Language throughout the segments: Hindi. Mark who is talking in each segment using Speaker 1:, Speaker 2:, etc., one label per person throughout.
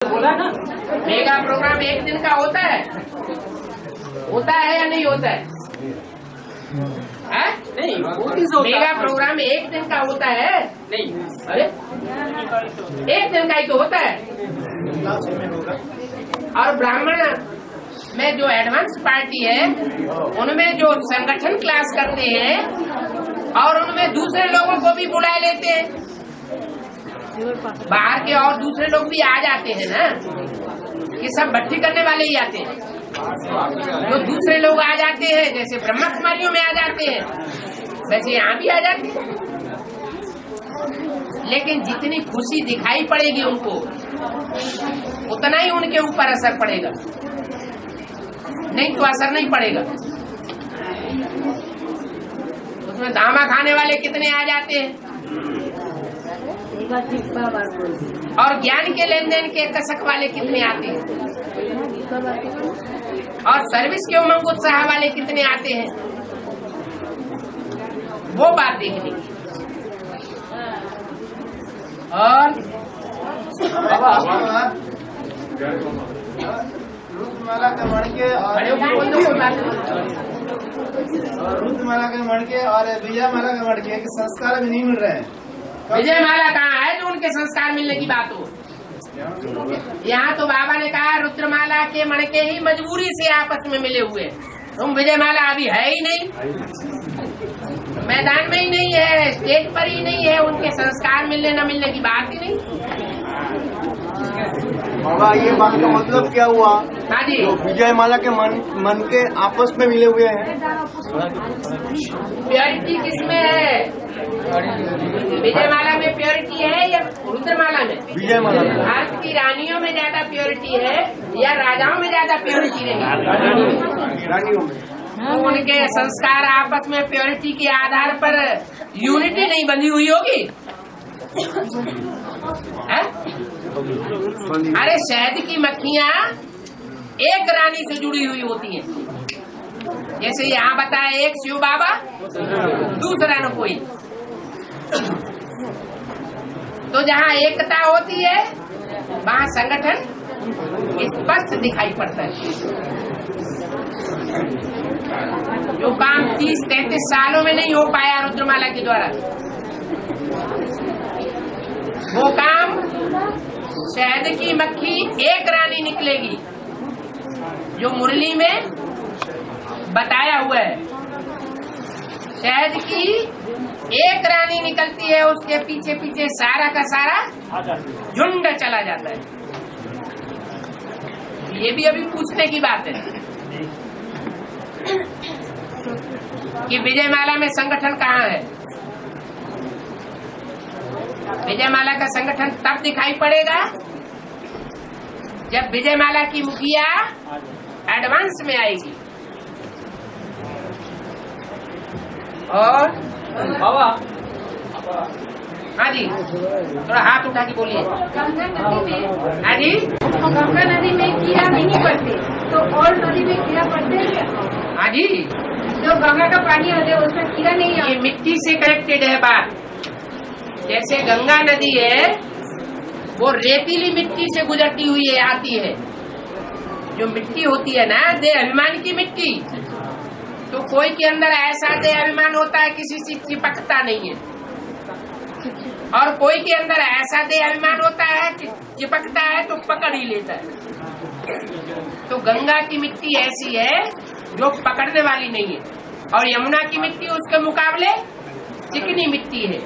Speaker 1: बोला ना,
Speaker 2: मेगा प्रोग्राम एक दिन का होता है या नहीं होता है?
Speaker 1: नहीं
Speaker 2: मेगा प्रोग्राम एक दिन का होता है?
Speaker 1: नहीं,
Speaker 2: अरे एक दिन का ही तो होता है। और ब्राह्मण में जो एडवांस पार्टी है उनमें जो संगठन क्लास करते हैं और उनमें दूसरे लोगों को भी बुला लेते हैं, बाहर के और दूसरे लोग भी आ जाते हैं ना, ये सब भट्टी करने वाले ही आते हैं। जो दूसरे लोग आ जाते हैं जैसे ब्रह्मा कुमारियों में आ जाते हैं वैसे यहाँ भी आ जाते हैं, लेकिन जितनी खुशी दिखाई पड़ेगी उनको उतना ही उनके ऊपर असर पड़ेगा, नहीं तो असर नहीं पड़ेगा। उसमें धामा खाने वाले कितने आ जाते हैं और ज्ञान के लेन देन के कसक वाले कितने आते हैं और सर्विस के उमंग उत्साह वाले कितने आते हैं, वो बात देखनी। और
Speaker 3: रुद्रमाला के मणके और विजय माला के मणके के संस्कार भी नहीं मिल रहे हैं।
Speaker 2: विजय माला कहाँ है जो उनके संस्कार मिलने की बात हो? यहाँ तो बाबा ने कहा रुद्रमाला के मणके ही मजबूरी से आपस में मिले हुए, तुम विजय माला अभी है ही नहीं, मैदान में ही नहीं है, स्टेज पर ही नहीं है, उनके संस्कार मिलने न मिलने की बात ही नहीं।
Speaker 3: बाबा ये बात का मतलब क्या हुआ?
Speaker 2: हाँ जी,
Speaker 3: तो विजय माला के मन के आपस में मिले हुए हैं।
Speaker 2: प्योरिटी किसमें है? विजय माला में प्योरिटी है या रुद्रमाला में?
Speaker 3: विजय माला में।
Speaker 2: भारत की रानियों में ज्यादा प्योरिटी है या राजाओं में ज्यादा प्योरिटी रहेगी?
Speaker 3: रानियों में।
Speaker 2: तो उनके संस्कार आपस में प्योरिटी के आधार पर यूनिटी नहीं बंधी हुई होगी? अरे शहद की मक्खियाँ एक रानी से जुड़ी हुई होती हैं, जैसे यहाँ बताया एक शिव बाबा दूसरा न कोई। तो जहाँ एकता होती है वहाँ संगठन स्पष्ट दिखाई पड़ता है। जो काम 30-33 सालों में नहीं हो पाया रुद्रमाला के द्वारा, वो काम शहद की मक्खी एक रानी निकलेगी जो मुरली में बताया हुआ है। शहद की एक रानी निकलती है, उसके पीछे पीछे सारा का सारा झुंड चला जाता है। ये भी अभी पूछने की बात है कि विजय माला में संगठन कहाँ है? विजय माला का संगठन तब दिखाई पड़ेगा जब विजय माला की मुखिया एडवांस में आएगी। और
Speaker 1: बाबा
Speaker 2: हाँ जी, थोड़ा हाथ उठा के बोलिए।
Speaker 4: गंगा नदी में,
Speaker 2: हाँ जी,
Speaker 4: गंगा नदी में कीड़ा नहीं पड़ते तो और नदी में कीड़ा पड़ते हैं क्या?
Speaker 2: हाँ जी,
Speaker 4: जो गंगा का पानी होता है उसमें कीड़ा नहीं
Speaker 2: ये
Speaker 4: आता।
Speaker 2: मिट्टी से कनेक्टेड है बात। जैसे गंगा नदी है वो रेतीली मिट्टी से गुजरती हुई है, आती है। जो मिट्टी होती है ना, दे अभिमान की मिट्टी, तो कोई के अंदर ऐसा दे अभिमान होता है किसी से चिपकता नहीं है, और कोई के अंदर ऐसा दे अभिमान होता है कि चिपकता है तो पकड़ ही लेता है। तो गंगा की मिट्टी ऐसी है जो पकड़ने वाली नहीं है, और यमुना की मिट्टी उसके मुकाबले चिकनी मिट्टी है,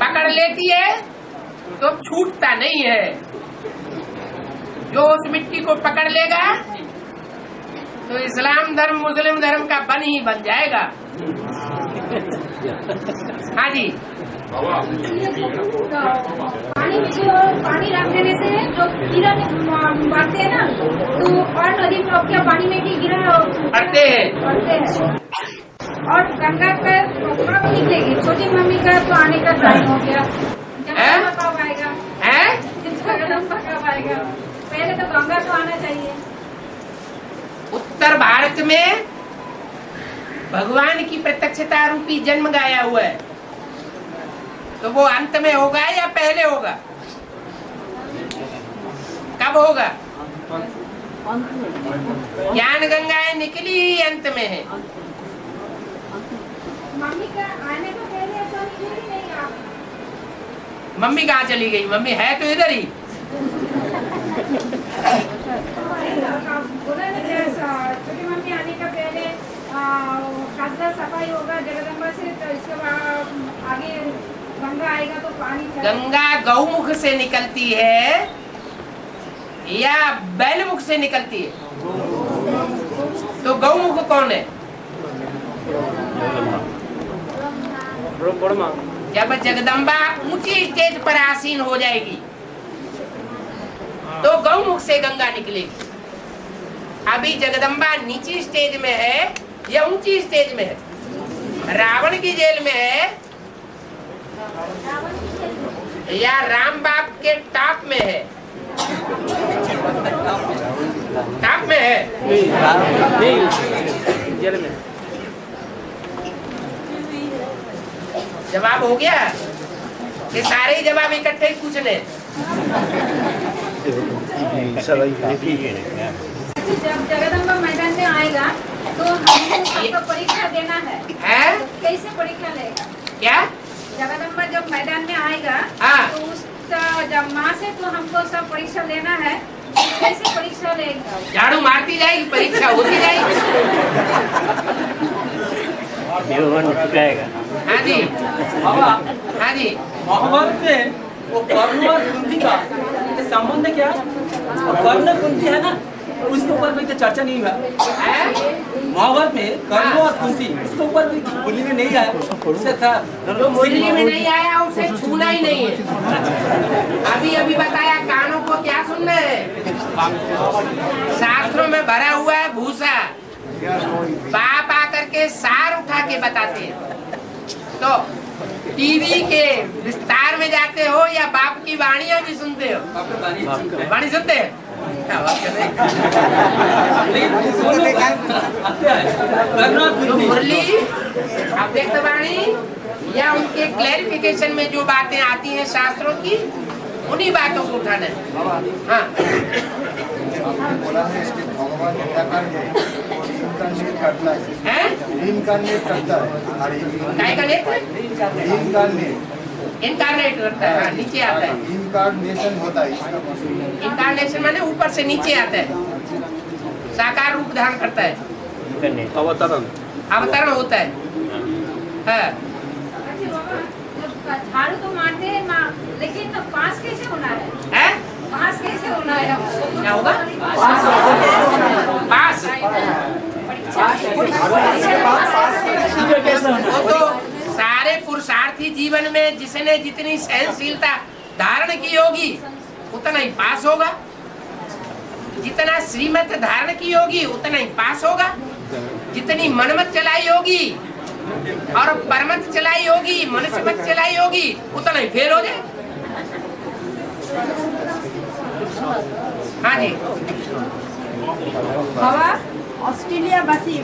Speaker 2: पकड़ लेती है तो छूटता नहीं है। जो उस मिट्टी को पकड़ लेगा तो इस्लाम धर्म मुस्लिम धर्म का बन ही बन जाएगा। हाँ जी,
Speaker 4: पानी रख देने से जो कीड़ा बढ़ते हैं ना, तो और नदी में क्या पानी में भी कीड़ा
Speaker 2: पड़ते हैं।
Speaker 4: और गंगा का कब निकलेगी? छोटी मम्मी का तो आने का टाइम हो गया, कब आएगा? कब आएगा? पहले तो गंगा तो आना चाहिए।
Speaker 2: उत्तर भारत में भगवान की प्रत्यक्षता रूपी जन्म गाया हुआ है, तो वो अंत में होगा या पहले होगा? होगा? ज्ञान गंगाएं निकली ही अंत में है।
Speaker 4: मम्मी का आने को पहले तो ही नहीं आप।
Speaker 2: मम्मी कहाँ चली गई? मम्मी है तो इधर ही।
Speaker 4: बोला ना जैसा छोटी मम्मी आने का पहले खासदार सफाई होगा जगदम्बा से, तो इसके बाद आगे गंगा आएगा तो पानी
Speaker 2: गंगा गौमुख से निकलती है या बैलमुख से निकलती है? तो गौमुख कौन है? जब जगदम्बा ऊंची स्टेज पर आसीन हो जाएगी तो गौमुख से गंगा निकलेगी। अभी जगदम्बा नीची स्टेज में है या ऊंची स्टेज में है? रावण की जेल में है या राम बाप के टॉप में है? टॉप में है। जेल में। जवाब हो गया कि सारे ही जवाब इकट्ठे ही पूछने?
Speaker 4: जब जगदम्बा मैदान में आएगा तो हमको सबको परीक्षा देना है। तो कैसे परीक्षा लेगा?
Speaker 2: क्या?
Speaker 4: जगदम्बा जब मैदान में आएगा तो उसका जब माँ से तो हमको सब परीक्षा लेना है, कैसे परीक्षा लेगा?
Speaker 2: झाड़ू मारती जाएगी, परीक्षा होती जाएगी। हाँ जी, हाँ जी।
Speaker 1: महाभारत में वो कर्ण और कुंती का संबंध क्या? कर्ण कुंती है ना, उसके ऊपर कोई चर्चा नहीं हुआ। महाभारत में कर्ण और कुंती, उसके ऊपर कोई मुरली में नहीं आया। उससे था
Speaker 2: जो मुरली में नहीं आया उसे छूना ही नहीं है। अभी अभी बताया कानों को क्या सुनना है? शास्त्रों में भरा हुआ है भूसा। बाप आकर के सार उठा के बताते हैं। तो टीवी के विस्तार में जाते हो या बाप की वाणियां भी सुनते हो? वाणी सुनते हैं? तो मुरली, अव्यक्तवाणी या उनके क्लैरिफिकेशन में जो बातें आती हैं शास्त्रों की, उन्हीं बातों को उठाना है। हाँ,
Speaker 3: भगवान इनकारनेट करता है।
Speaker 2: इनकारनेट करता है। हाँ, नीचे आता है।
Speaker 3: इनकारनेशन होता है।
Speaker 2: इनकारनेशन माने ऊपर से नीचे आता है, साकार रूप धारण करता है, अवतरण होता है। हाँ।
Speaker 4: झाड़ू तो मारते हैं माँ, लेकिन तो पास कैसे होना है? पास कैसे होना है?
Speaker 2: क्या होगा? पास। वो तो सारे पुरुषार्थी जीवन में जिसने जितनी सहनशीलता धारण की होगी उतना ही पास होगा। जितना श्रीमत धारण की होगी उतना ही पास होगा। जितनी मनमत चलाई होगी और परमत चलाई होगी, मनुष्य मत चलाई होगी, उतना ही फेल हो जाए। हाँ जी।
Speaker 5: बाबा ऑस्ट्रेलिया वासी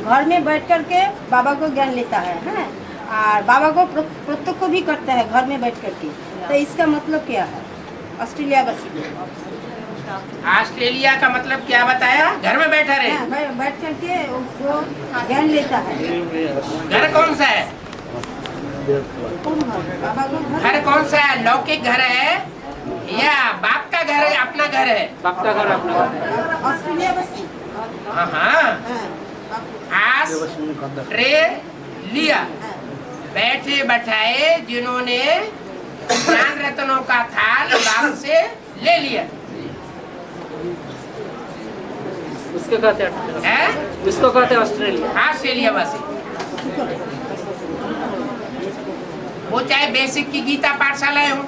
Speaker 5: घर में बैठ कर के बाबा को ज्ञान लेता है, हैं? और बाबा को प्रत्यक्ष भी करता है घर में बैठ कर के। तो इसका मतलब क्या है? ऑस्ट्रेलिया वासी
Speaker 2: ऑस्ट्रेलिया का मतलब क्या बताया? घर में बैठा रहे,
Speaker 5: बैठ कर के वो ज्ञान लेता है।
Speaker 2: घर कौन सा है?
Speaker 5: बाबा को
Speaker 2: घर कौन सा है? लौकिक घर है या बाप का घर है, अपना घर है? बाप का घर, अपना घर।
Speaker 5: ऑस्ट्रेलिया वासी।
Speaker 2: हाँ, ऑस्ट्रेलिया बैठे बैठाए जिन्होंने ज्ञान रत्नों का थाल बाप से ले लिया,
Speaker 1: उसको कहते हैं, उसको कहते हैं ऑस्ट्रेलिया।
Speaker 2: ऑस्ट्रेलिया वासी। वो चाहे बेसिक की गीता पाठशालाएं हो,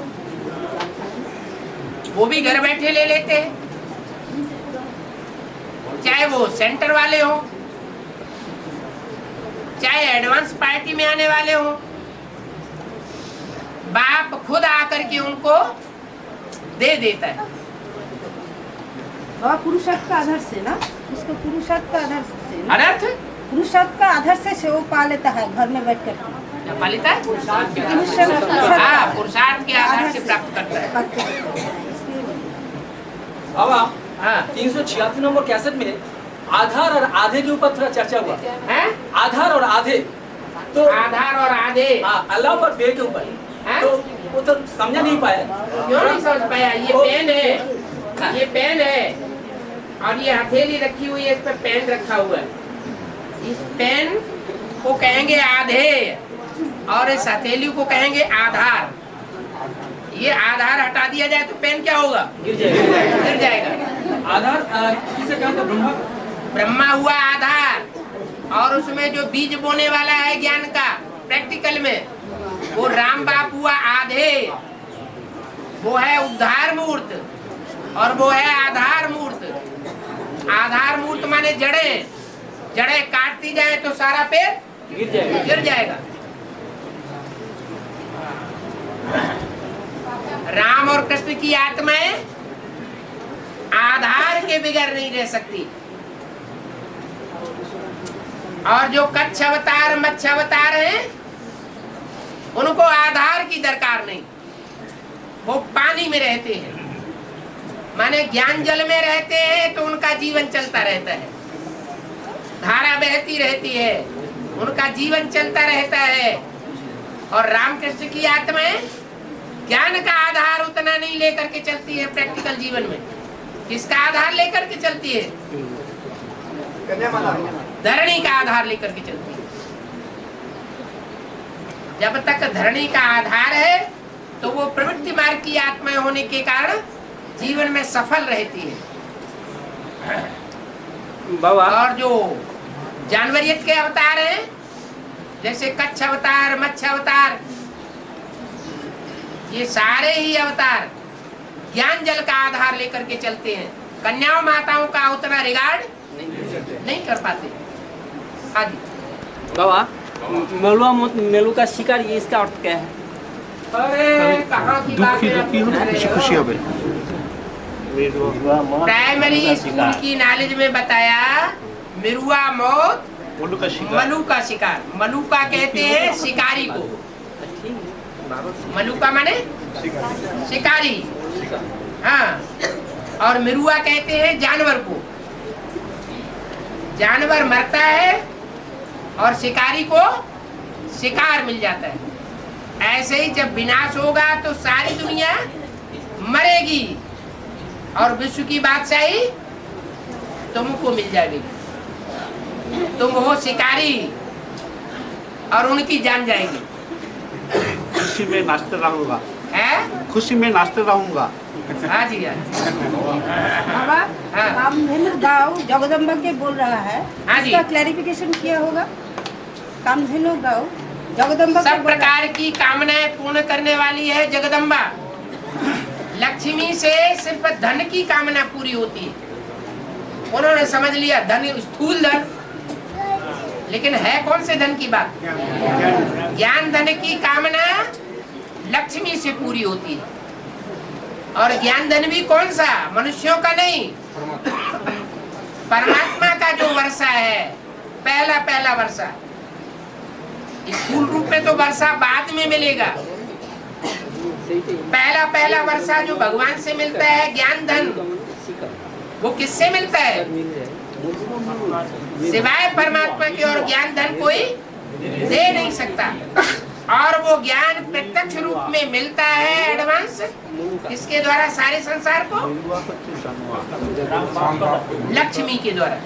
Speaker 2: वो भी घर बैठे ले लेते हैं, चाहे वो सेंटर वाले हो, चाहे एडवांस पार्टी में आने वाले हो। बाप खुद आकर के उनको दे देता है।
Speaker 5: बाबा पुरुषार्थ का आधार से ना, उसको पुरुषार्थ का आधार से ना?
Speaker 2: अनर्थ
Speaker 5: पुरुषार्थ का आधार से वो पा लेता है घर में बैठ कर।
Speaker 2: क्या पा लेता है? पुरुषार्थ के आधार से प्राप्त करता है।
Speaker 1: बाबा
Speaker 2: हाँ
Speaker 1: 386 नंबर कैसेट में आधार और आधे के ऊपर थोड़ा चर्चा हुआ।
Speaker 2: हैं?
Speaker 1: आधार और आधे तो
Speaker 2: आधार और आधे
Speaker 1: अल्लाह और बे के ऊपर
Speaker 2: हैं?
Speaker 1: तो वो तो समझ नहीं पाया।
Speaker 2: क्यों नहीं समझ पाया? ये पेन है, ये पेन है और ये हथेली रखी हुई है, इस पे पेन रखा हुआ है। इस पेन को कहेंगे आधे और इस हथेली को कहेंगे आधार। ये आधार हटा दिया जाए तो पेन क्या होगा?
Speaker 1: गिर जाएगा।
Speaker 2: गिर जाएगा।
Speaker 1: आधार किसे कहा था? ब्रह्मा।
Speaker 2: ब्रह्मा हुआ आधार और उसमें जो बीज बोने वाला है ज्ञान का प्रैक्टिकल में, वो राम बाप हुआ आधे, वो है उद्धार मूर्त और वो है आधार मूर्त। आधार मूर्त माने जड़ें, जड़ें काटती जाए तो सारा पेड़ गिर जाएगा। राम और कृष्ण की आत्माएं आधार के बिगैर नहीं रह सकती। और जो कच्छ अवतार मत्स्य अवतार हैं, उनको आधार की दरकार नहीं, वो पानी में रहते हैं, माने ज्ञान जल में रहते हैं तो उनका जीवन चलता रहता है, धारा बहती रहती है, उनका जीवन चलता रहता है। और रामकृष्ण की आत्माएं ज्ञान का आधार उतना नहीं लेकर के चलती है प्रैक्टिकल जीवन में। किसका आधार लेकर के चलती है? धरणी का आधार लेकर के चलती है। जब तक धरणी का आधार है तो वो प्रवृत्ति मार्ग की आत्माएं होने के कारण जीवन में सफल रहती है।
Speaker 1: बाबा
Speaker 2: और जो जानवरियत के अवतार हैं, जैसे कच्छ अवतार मत्स्य अवतार, ये सारे ही अवतार ज्ञान जल का आधार लेकर के चलते हैं। कन्याओं माताओं का उतना रिगार्ड नहीं कर पाते। हाँ जी
Speaker 6: बाबा, मेलू का शिकार, ये इसका अर्थ क्या है?
Speaker 2: अरे कहाँ की बात है? प्राइमरी स्कूल की नॉलेज में बताया मिरुआ मौत मलुका शिकार। मलुका कहते हैं शिकारी को, मलुका माने शिकारी, हाँ। और मिरुआ कहते हैं जानवर को। जानवर मरता है और शिकारी को शिकार मिल जाता है। ऐसे ही जब विनाश होगा तो सारी दुनिया मरेगी और विश्व की बादशाही तुमको मिल जाएगी। तुम हो शिकारी और उनकी जान जाएगी।
Speaker 3: खुशी में नाचते रहूंगा,
Speaker 2: है?
Speaker 3: खुशी में नाचते रहूंगा।
Speaker 2: हाँ जी हाँ।
Speaker 5: बाबा,
Speaker 2: हाँ।
Speaker 5: कामधेनु गाँव जगदम्बा के बोल रहा है,
Speaker 2: हाँ जी।
Speaker 5: इसका क्लैरिफिकेशन किया होगा। कामधेनु गाँव जगदम्बा
Speaker 2: सब प्रकार की कामनाएं पूर्ण करने वाली है जगदम्बा। लक्ष्मी से सिर्फ धन की कामना पूरी होती है। उन्होंने समझ लिया धन, स्थूल धन, लेकिन है कौन से धन की बात? ज्ञान धन की कामना लक्ष्मी से पूरी होती है। और ज्ञान धन भी कौन सा? मनुष्यों का नहीं, परमात्मा का जो वर्षा है, पहला पहला वर्षा। स्थूल रूप में तो वर्षा बाद में मिलेगा। पहला पहला वर्षा जो भगवान से मिलता है ज्ञान धन, वो किससे मिलता है? सिवाय परमात्मा के और ज्ञान धन कोई दे नहीं सकता। और वो ज्ञान प्रत्यक्ष रूप में मिलता है एडवांस, किसके द्वारा? सारे संसार को लक्ष्मी के द्वारा।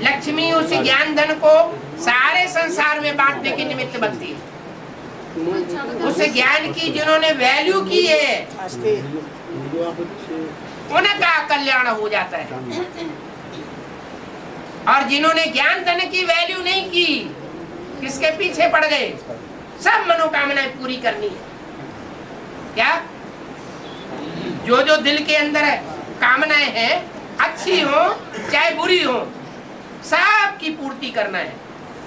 Speaker 2: लक्ष्मी उस ज्ञान धन को सारे संसार में बांटने के निमित्त बनती है। उस ज्ञान की जिन्होंने वैल्यू की है, उनका कल्याण हो जाता है। और जिन्होंने ज्ञान धन की वैल्यू नहीं की, किसके पीछे पड़ गए? सब मनोकामनाएं पूरी करनी है। क्या? जो जो दिल के अंदर है कामनाएं हैं, अच्छी हो चाहे बुरी हो, सब की पूर्ति करना है।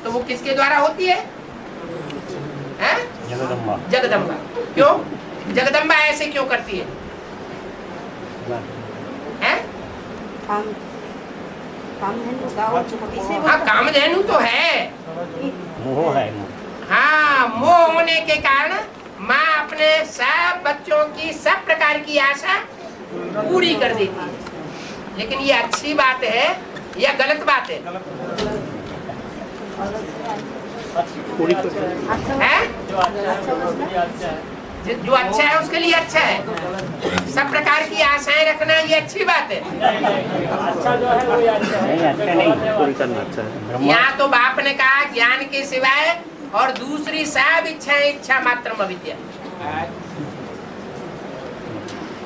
Speaker 2: तो वो किसके द्वारा होती है? जगदम्बा। जगदम्बा। क्यों? जगदम्बा ऐसे क्यों करती है? हाँ, कामधेनु तो है,
Speaker 6: मोह है।
Speaker 2: हाँ, मोह होने के कारण माँ अपने सब बच्चों की सब प्रकार की आशा पूरी कर देती है। लेकिन ये अच्छी बात है या गलत बात है? है? जो अच्छा है उसके लिए अच्छा है। सब प्रकार की आशाएं रखना ये अच्छी बात है।
Speaker 6: अच्छा जो है वही अच्छा है। नहीं अच्छा नहीं, पूरी करना अच्छा है।
Speaker 2: यहाँ तो बाप ने कहा ज्ञान के सिवाय और दूसरी सब इच्छाएं इच्छा मात्र अविद्या।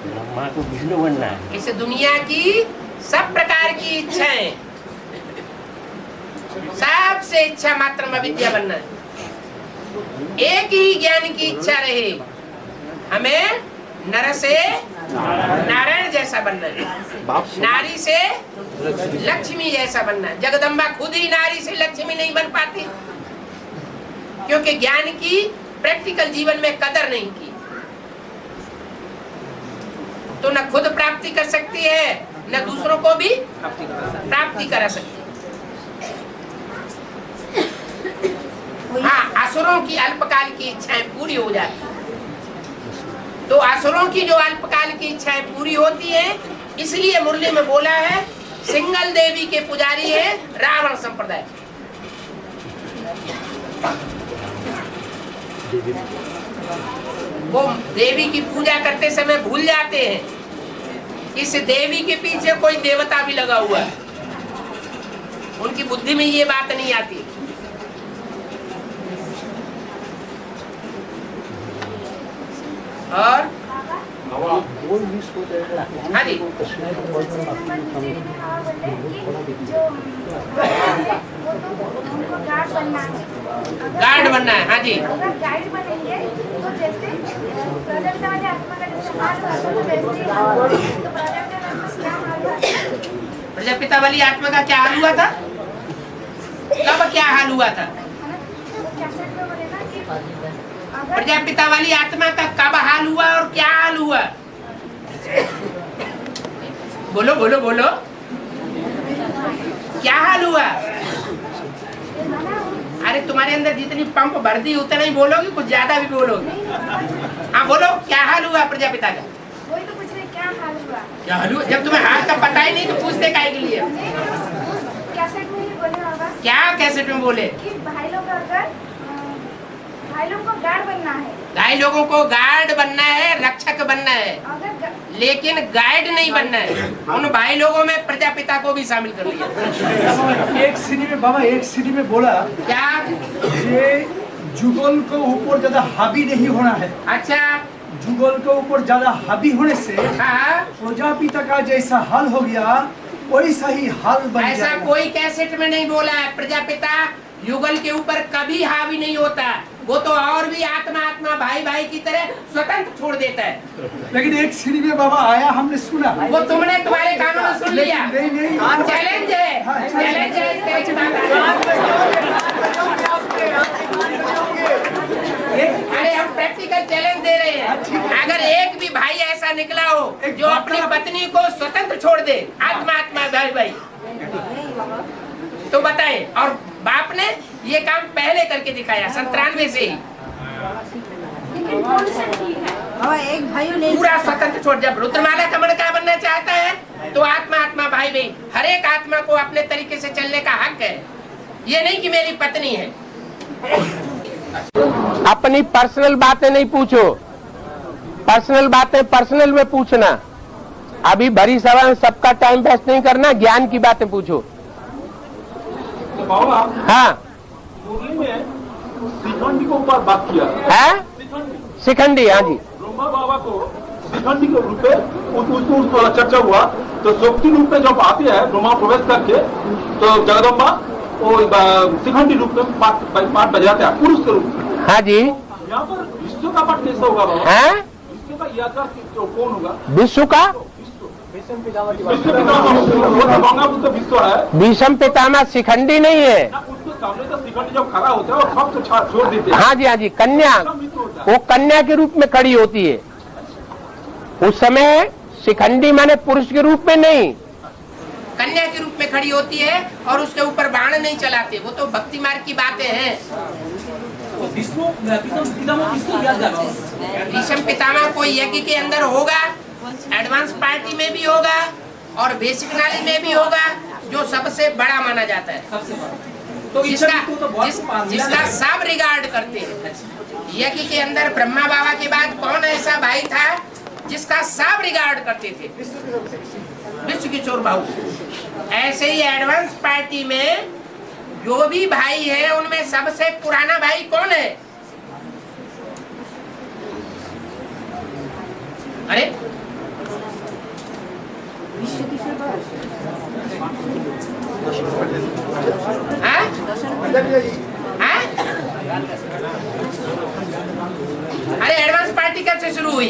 Speaker 6: ब्रह्मा को विष्णु बनना है।
Speaker 2: इस दुनिया की सब प्रकार की इच्छाएं, सबसे इच्छा मात्र अविद्या बनना है। एक ही ज्ञान की इच्छा रहे, हमें नर से नारायण जैसा बनना है, नारी से लक्ष्मी जैसा बनना है। जगदम्बा खुद ही नारी से लक्ष्मी नहीं बन पाती, क्योंकि ज्ञान की प्रैक्टिकल जीवन में कदर नहीं की। तो न खुद प्राप्ति कर सकती है, न दूसरों को भी प्राप्ति करा सकती है। हाँ, असुरों की अल्पकाल की इच्छाएं पूरी हो जाती है। तो असुरों की जो अल्पकाल की इच्छाएं पूरी होती हैं, इसलिए मुरली में बोला है सिंगल देवी के पुजारी है रावण संप्रदाय। वो देवी की पूजा करते समय भूल जाते हैं इस देवी के पीछे कोई देवता भी लगा हुआ है। उनकी बुद्धि में ये बात नहीं आती। और हाँ जी, गार्ड बनना है। हाँ जी,
Speaker 7: अगर गाइड बनेंगे तो जैसे प्रेजेंट वाले आत्मा का जैसे हाल हुआ था, तो वैसे ही हाल हुआ। तो प्रेजेंट आत्मा क्या हाल हुआ था?
Speaker 2: प्रजापिता वाली आत्मा का क्या हाल हुआ था? कब क्या हाल हुआ था?
Speaker 7: कैसेट में बोले ना कि अगर
Speaker 2: प्रजापिता वाली आत्मा का कब हाल हुआ और क्या हाल हुआ? बोलो बोलो बोलो, क्या हाल हुआ? अरे तुम्हारे अंदर जितनी पंप भर दी उतना ही बोलोगी, कुछ ज्यादा भी बोलोगी। हाँ बोलो, क्या हाल हुआ प्रजापिता का?
Speaker 7: वही तो पूछ रहे क्या हाल हुआ।
Speaker 2: क्या हाल हुआ? जब तुम्हें हाल का पता ही नहीं तो पूछते काहे के लिए?
Speaker 7: कैसेट में ही बोले होगा
Speaker 2: क्या कैसेट में बोले?
Speaker 7: कि भाई लोग अगर भाई लोग को गार्ड बनना है,
Speaker 2: भाई लोगों को गार्ड बनना है, रक्षक बनना है,
Speaker 7: अगर
Speaker 2: लेकिन गाइड नहीं बनना है। उन भाई लोगों में प्रजापिता को भी शामिल कर लिया।
Speaker 3: एक सीढ़ी में बाबा, एक सीढ़ी में बोला
Speaker 2: क्या?
Speaker 3: ये जुगल को ऊपर ज्यादा हावी नहीं होना है।
Speaker 2: अच्छा,
Speaker 3: जुगल के ऊपर ज्यादा हावी होने से
Speaker 2: हाँ,
Speaker 3: प्रजापिता का जैसा हाल हो गया वैसा ही हाल बन
Speaker 2: ऐसा
Speaker 3: जाएगा।
Speaker 2: कोई कैसेट में नहीं बोला है। प्रजापिता युगल के ऊपर कभी हावी नहीं होता। वो तो और भी आत्मा आत्मा भाई भाई की तरह स्वतंत्र छोड़ देता है।
Speaker 3: लेकिन एक सीढ़ी में बाबा आया, हमने सुना।
Speaker 2: वो तुमने तुम्हारे कानों में सुन लिया।
Speaker 3: नहीं नहीं,
Speaker 2: चैलेंज है, चैलेंज है, तेरी बात है। अरे हम प्रैक्टिकल चैलेंज दे रहे हैं। अगर एक भी भाई ऐसा निकला हो जो अपनी पत्नी को स्वतंत्र छोड़ दे, आत्मा आत्मा भाई भाई, तो बताएं। और बाप ने ये काम पहले करके दिखाया 97 से ही।
Speaker 7: लेकिन कौन सा ठीक है?
Speaker 5: हाँ, एक भाई ने
Speaker 2: पूरा स्वतंत्र छोड़। जब रुद्रमाला कमल का बनना चाहता है तो आत्मा आत्मा भाई भाई, हर एक आत्मा को अपने तरीके से चलने का हक है। ये नहीं कि मेरी पत्नी है। अपनी पर्सनल बातें नहीं पूछो, पर्सनल बातें पर्सनल में पूछना। अभी भरी सभा में सबका टाइम वेस्ट नहीं करना, ज्ञान की बातें पूछो। हाँ,
Speaker 8: मुरली में शिखंडी के ऊपर बात किया
Speaker 2: है शिखंडी। हाँ जी,
Speaker 8: ब्रह्मा बाबा को शिखंडी के रूप में उसको चर्चा हुआ। तो शक्ति रूप में जब आते हैं ब्रह्मा प्रवेश करके, तो जगदम्बा वो शिखंडी रूप में पाठ बजाते हैं पुरुष के रूप में।
Speaker 2: हाँ जी।
Speaker 8: यहाँ पर विश्व का पाठ कैसा होगा बाबा?
Speaker 2: है
Speaker 8: विश्व का यात्रा कौन होगा?
Speaker 2: विश्व का
Speaker 8: विश्व पितामह वो तो गंगा पुत्र विश्व है।
Speaker 2: भीषम पितामह शिखंडी नहीं है।
Speaker 8: उसके सामने तो शिखंडी जब खड़ा होता है और सबको छोड़ देते हैं।
Speaker 2: हाँ जी, हाँ जी, कन्या, वो कन्या के रूप में खड़ी होती है। उस समय शिखंडी माने पुरुष के रूप में नहीं, कन्या के रूप में खड़ी होती है और उसके ऊपर बाण नहीं चलाते। वो तो भक्ति मार्ग की बातें हैं। भीषम पितामह कोई यज्ञ के अंदर होगा, एडवांस पार्ट पार्टी में भी होगा और बेसिक नॉलेज में भी होगा, जो सबसे बड़ा माना जाता है,
Speaker 1: सबसे बड़ा। तो
Speaker 2: जिसका सब रिगार्ड करते हैं। यज्ञ के अंदर ब्रह्मा बाबा के बाद कौन ऐसा भाई था जिसका सब रिगार्ड करते थे? विश्व किशोर बाबू। ऐसे ही एडवांस पार्टी में जो भी भाई है उनमें सबसे पुराना भाई कौन है? अरे हाँ? हाँ? अरे एडवांस पार्टी कब से शुरू हुई?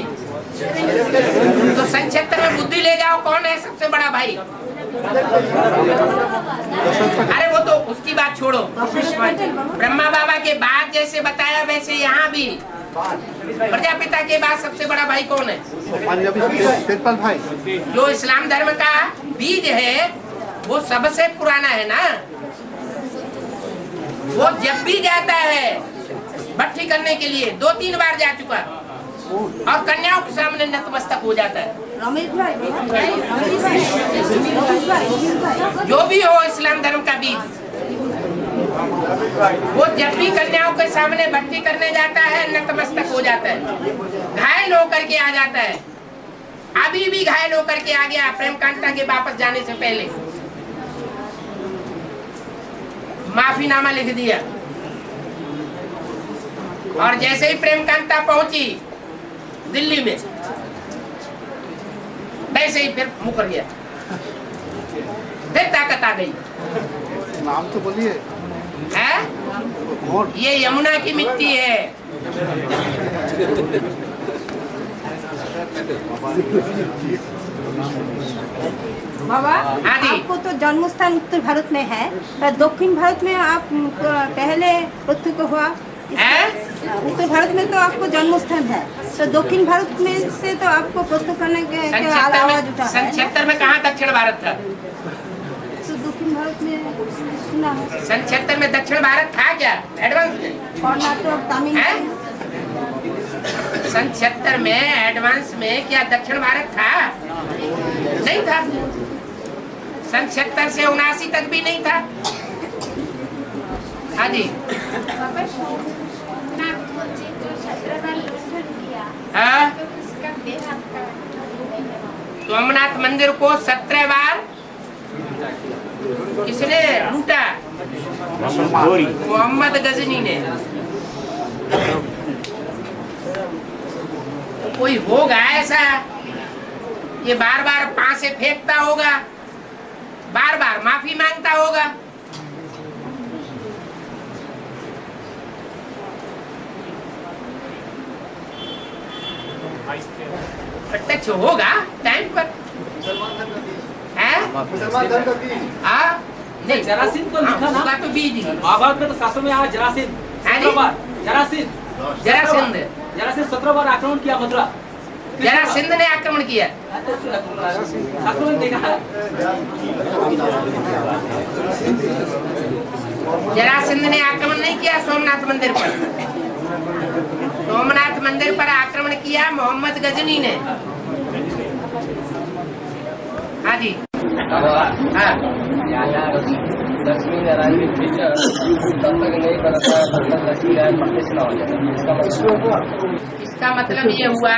Speaker 2: तो सन 76 में बुद्धि ले जाओ, कौन है सबसे बड़ा भाई? अरे वो तो उसकी बात छोड़ो। ब्रह्मा बाबा के बाद जैसे बताया वैसे यहाँ भी प्रजापिता के बाद सबसे बड़ा भाई कौन है?
Speaker 9: भाई
Speaker 2: जो इस्लाम धर्म का बीज है वो सबसे पुराना है ना। वो जब भी जाता है भट्टी करने के लिए 2-3 बार जा चुका और कन्याओं के सामने नतमस्तक हो जाता है। जो भी हो इस्लाम धर्म का बीज, वो जब भी कन्याओं के सामने भक्ति करने जाता है नतमस्तक हो जाता है, घायल होकर के आ जाता है। अभी भी घायल होकर के आ गया प्रेम कांता के वापस जाने से पहले, माफीनामा लिख दिया और जैसे ही प्रेम कांता पहुंची दिल्ली में वैसे ही फिर मुकर गया, फिर ताकत आ गई।
Speaker 9: नाम तो बोलिए।
Speaker 2: है? ये यमुना की मिट्टी है।
Speaker 5: बाबा,
Speaker 2: हाँ जी।
Speaker 5: आपको तो जन्म स्थान उत्तर भारत में है, तो दक्षिण भारत में आप पहले प्रत्यक्ष हुआ। उत्तर भारत में तो आपको जन्म स्थान है, तो दक्षिण भारत में से तो आपको प्रस्तुत करने के आवाज उठा है।
Speaker 2: सन 76 में कहाँ दक्षिण भारत था?
Speaker 5: तो दक्षिण भारत में सुना है।
Speaker 2: सन 76 में दक्षिण भारत था क्या एडवांस में?
Speaker 5: कर्नाटक, तमिलनाडु।
Speaker 2: सन 76 में एडवांस में क्या दक्षिण भारत था? नहीं था। सन 76 से 79 तक भी नहीं था। हाँ जी। हाँ? सोमनाथ मंदिर को 17 बार किसने लूटा? मोहम्मद गजनी ने। कोई होगा ऐसा ये बार बार पांसे फेंकता होगा, बार बार माफी मांगता होगा? प्रत्यक्ष होगा टाइम पर।
Speaker 1: नहीं, जरासीन को लिखा ना
Speaker 2: तो बीज
Speaker 1: महाभारत में तो शास्त्रों में यहाँ जरासीन 17 बार जरासीन 17 बार आक्रमण किया मथुरा।
Speaker 2: जरासिंध ने आक्रमण किया।
Speaker 1: शास्त्रों में देखा है।
Speaker 2: जरासिंध ने आक्रमण नहीं किया सोमनाथ मंदिर पर। सोमनाथ मंदिर पर आक्रमण किया मोहम्मद गजनी ने। हाँ जी। हाँ।
Speaker 6: लक्ष्मी नारायण की फीचर तब तक नहीं करता है तब तक लक्ष्मी नारायण प्रतिष्ठा हो जाएगा।
Speaker 2: इसका मतलब ये हुआ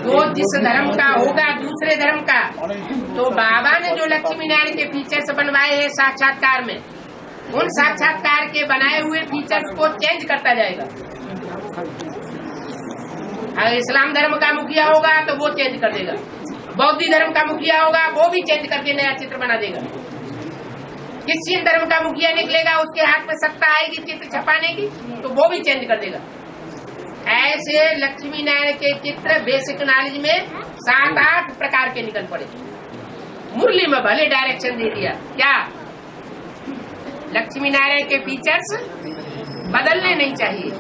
Speaker 2: वो जिस धर्म का होगा दूसरे धर्म का, तो बाबा ने जो लक्ष्मी नारायण के फीचर्स बनवाए हैं साक्षात्कार में, उन साक्षात्कार के बनाए हुए फीचर्स को चेंज करता जाएगा। अगर इस्लाम धर्म का मुखिया होगा तो वो चेंज कर देगा, बौद्ध धर्म का मुखिया होगा वो भी चेंज करके नया चित्र बना देगा, क्रिश्चियन धर्म का मुखिया निकलेगा उसके हाथ में सत्ता आएगी चित्र छपाने की तो वो भी चेंज कर देगा। ऐसे लक्ष्मी नारायण के चित्र बेसिक नॉलेज में 7-8 प्रकार के निकल पड़े। मुरली में भले डायरेक्शन दे दिया, क्या लक्ष्मी नारायण के फीचर्स बदलने नहीं चाहिए।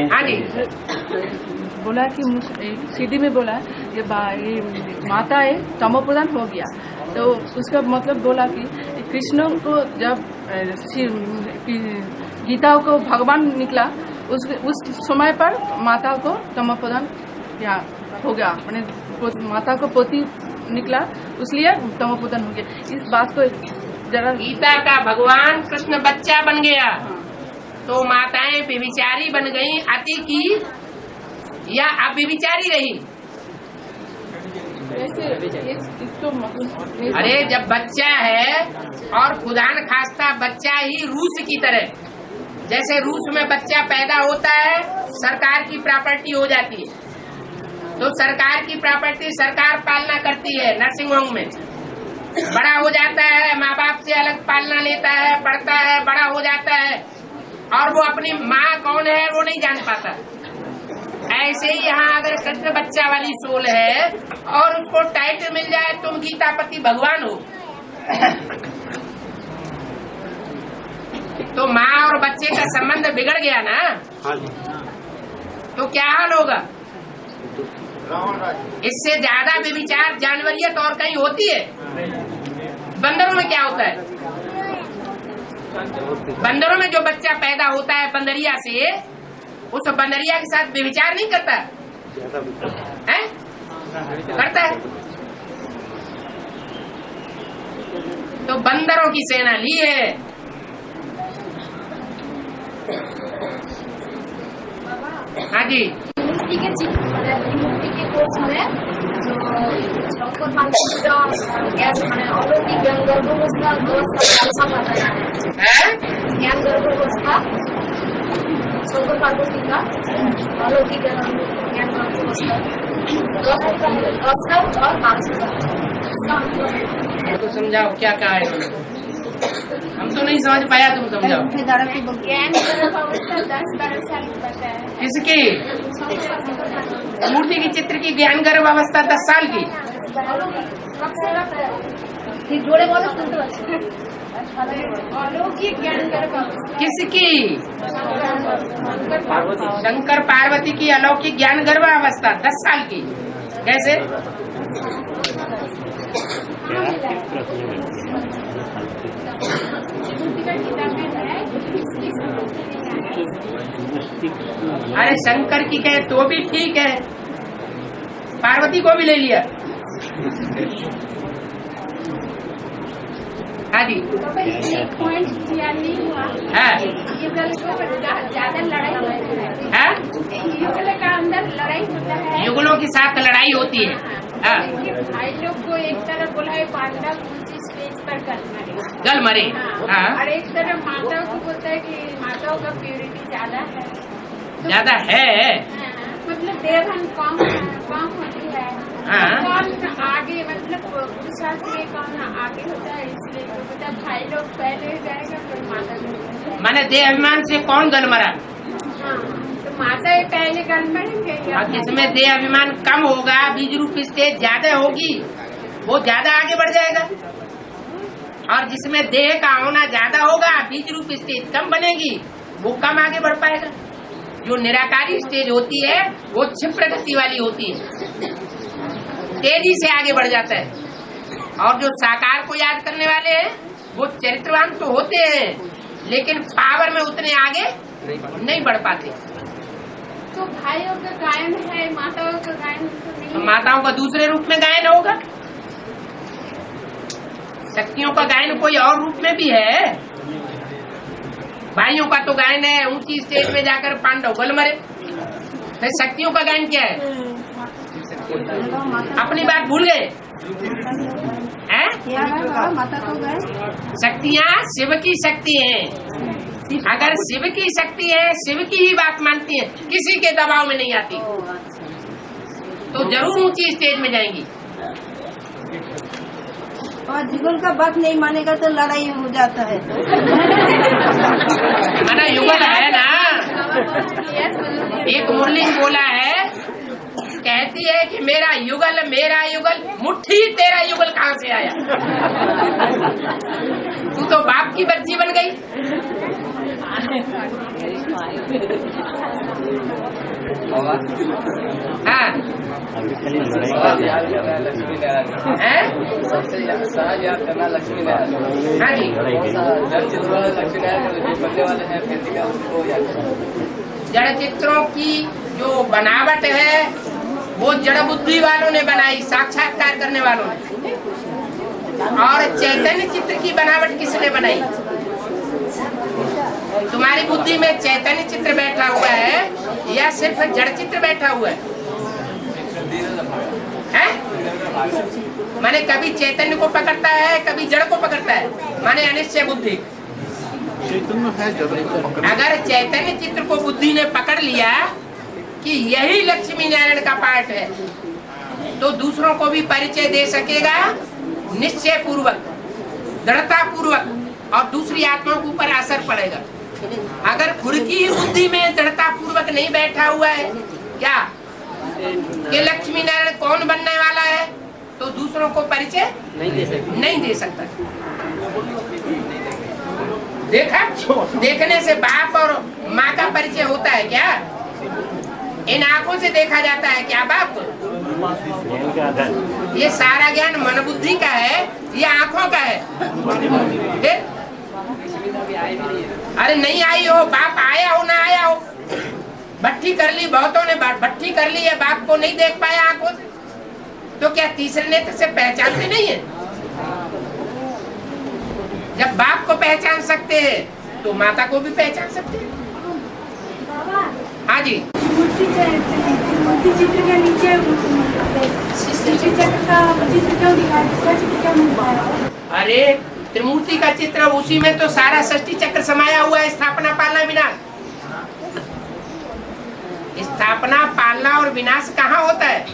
Speaker 2: हाँ जी।
Speaker 10: बोला कि सीधी में बोला ये माता है तमो प्रधान हो गया, तो उसका मतलब बोला कि कृष्ण को जब गीता को भगवान निकला उस समय पर माता को तमोप्रधान यहाँ हो गया, मैंने माता को पोती निकला, इसलिए तमोप्रधान हो गया। इस बात को जरा
Speaker 2: गीता का भगवान कृष्ण बच्चा बन गया तो माताएं व्यभिचारी बन गईं, अति की या अव्यभिचारी रही? अरे जब बच्चा है और खुदान खास्ता बच्चा ही रूस की तरह, जैसे रूस में बच्चा पैदा होता है सरकार की प्रॉपर्टी हो जाती है, तो सरकार की प्रॉपर्टी सरकार पालना करती है। नर्सिंग होम में बड़ा हो जाता है, माँ बाप से अलग पालना लेता है, पढ़ता है, बड़ा हो जाता है और वो अपनी माँ कौन है वो नहीं जान पाता। ऐसे ही यहाँ अगर कृष्ण बच्चा वाली सोल है और उसको टाइटल मिल जाए तुम गीतापति भगवान हो, तो माँ और बच्चे का संबंध बिगड़ गया ना, तो क्या हाल होगा? इससे ज्यादा व्यभिचार जानवरियत और कहीं होती है? बंदरों में क्या होता है? बंदरों में जो बच्चा पैदा होता है बंदरिया से, उस बंदरिया के साथ व्यभिचार नहीं करता है? करता है। तो बंदरों की सेना ली है। हाँ जी,
Speaker 7: कोर्स में जो ग्यास अलौकिक ज्ञान गर्भावस्था 2 साल बताया है। ज्ञान गर्भावस्था शंकर पार्वती का अलौकिक ज्ञान गर्भावस्था 10 साल और 5 साल।
Speaker 2: तो समझाओ क्या कहा है? हम तो नहीं समझ पाया, तुम समझाओ।
Speaker 7: ज्ञान गर्भावस्था 10-12 साल बताया है।
Speaker 2: किसकी? मूर्ति की चित्र की ज्ञान गर्भावस्था 10 साल की।
Speaker 7: जोड़े बोलो अलौकिक ज्ञान गर्भावस्था
Speaker 2: किसकी? शंकर पार्वती की अलौकिक ज्ञान गर्भावस्था 10 साल की। कैसे? अरे शंकर की कहे तो भी ठीक है, पार्वती को भी ले लिया। हाँ जी,
Speaker 7: एक पॉइंट क्लियर नहीं हुआ
Speaker 2: है।
Speaker 7: युगल को ज्यादा लड़ाई होती
Speaker 2: है,
Speaker 7: युगल का अंदर लड़ाई होता है,
Speaker 2: युगलों के साथ लड़ाई होती है।
Speaker 7: भाई लोग को एक तरफ बोला है पांडव ऊंची स्टेज पर
Speaker 2: गल मरे, हाँ।
Speaker 7: और एक तरफ माताओं को बोलता है कि माताओं का प्योरिटी ज्यादा है,
Speaker 2: ज्यादा है,
Speaker 7: मतलब देवहन कम होती है। कौन आगे, मतलब पुरुषार्थ में कौन आगे होता है, इसलिए तो मतलब भाई लोग पहले जाएगा फिर माता।
Speaker 2: माने देह अभिमान से कौन गल मरा?
Speaker 7: तो माता पहले गल मरेंगे।
Speaker 2: जिसमें देह अभिमान कम होगा, बीज रूप स्टेज ज्यादा होगी, वो ज्यादा आगे बढ़ जाएगा। और जिसमें देह का होना ज्यादा होगा, बीज रूप स्टेज कम बनेगी, वो कम आगे बढ़ पाएगा। जो निराकारी स्टेज होती है वो क्षिप्र गति वाली होती है, तेजी से आगे बढ़ जाता है। और जो साकार को याद करने वाले हैं वो चरित्रवान तो होते हैं, लेकिन पावर में उतने आगे नहीं बढ़ पाते।
Speaker 7: तो भाइयों का गायन है, माताओं का गायन तो नहीं है।
Speaker 2: माताओं का दूसरे रूप में गायन होगा, शक्तियों का गायन कोई और रूप में भी है। भाइयों का तो गायन है ऊंची स्टेज पे जाकर पांडव गल मरे। फिर शक्तियों का गायन क्या है? अपनी बात भूल गए हैं?
Speaker 5: माता को गए।
Speaker 2: शक्तियाँ शिव की शक्ति हैं। अगर शिव की शक्ति है, शिव की ही बात मानती है, किसी के दबाव में नहीं आती, तो जरूर ऊंची स्टेज में जाएंगी।
Speaker 5: और जुगल का बात नहीं मानेगा तो लड़ाई हो जाता है।
Speaker 2: माना युगल है ना, एक मुरली बोला है, कहती है कि मेरा युगल मुट्ठी तेरा युगल कहाँ से आया? तू तो बाप की बच्ची बन गई। हाँ, हाँ जी, जड़ चित्रों की जो बनावट है वो जड़ बुद्धि वालों ने बनाई, साक्षात्कार करने वालों ने। और चैतन्य चित्र की बनावट किसने बनाई? तुम्हारी बुद्धि में चैतन्य चित्र बैठा हुआ है या सिर्फ जड़ चित्र बैठा हुआ है? माने कभी चैतन्य को पकड़ता है, कभी जड़ को पकड़ता है, माने अनिश्चय बुद्धि।
Speaker 9: चैतन्य है जड़।
Speaker 2: अगर चैतन्य चित्र को बुद्धि ने पकड़ लिया कि यही लक्ष्मी नारायण का पार्ट है, तो दूसरों को भी परिचय दे सकेगा निश्चय पूर्वक, दृढ़ता पूर्वक, और दूसरी आत्माओं के ऊपर असर पड़ेगा। अगर खुद की बुद्धि में दृढ़ता पूर्वक नहीं बैठा हुआ है क्या कि लक्ष्मी नारायण कौन बनने वाला है, तो दूसरों को परिचय नहीं दे सकता। देखा, देखने से बाप और माँ का परिचय होता है क्या? इन आंखों से देखा जाता है क्या बाप? ये सारा ज्ञान मन बुद्धि का है या आंखों का है? अरे नहीं आई हो, बाप आया हो ना आया हो, भट्टी कर ली, बहुतों ने भट्टी कर ली है, बाप को नहीं देख पाया आंखों से, तो क्या तीसरे नेत्र से पहचानते नहीं है? जब बाप को पहचान सकते हैं तो माता को भी पहचान सकते हैं। हाँ जी,
Speaker 4: मूर्ति चित्र के नीचे
Speaker 2: अरे त्रिमूर्ति का चित्र, उसी में तो सारा षष्ठी चक्र समाया हुआ है। स्थापना, पालना, विनाश। स्थापना, पालना और विनाश कहाँ होता है?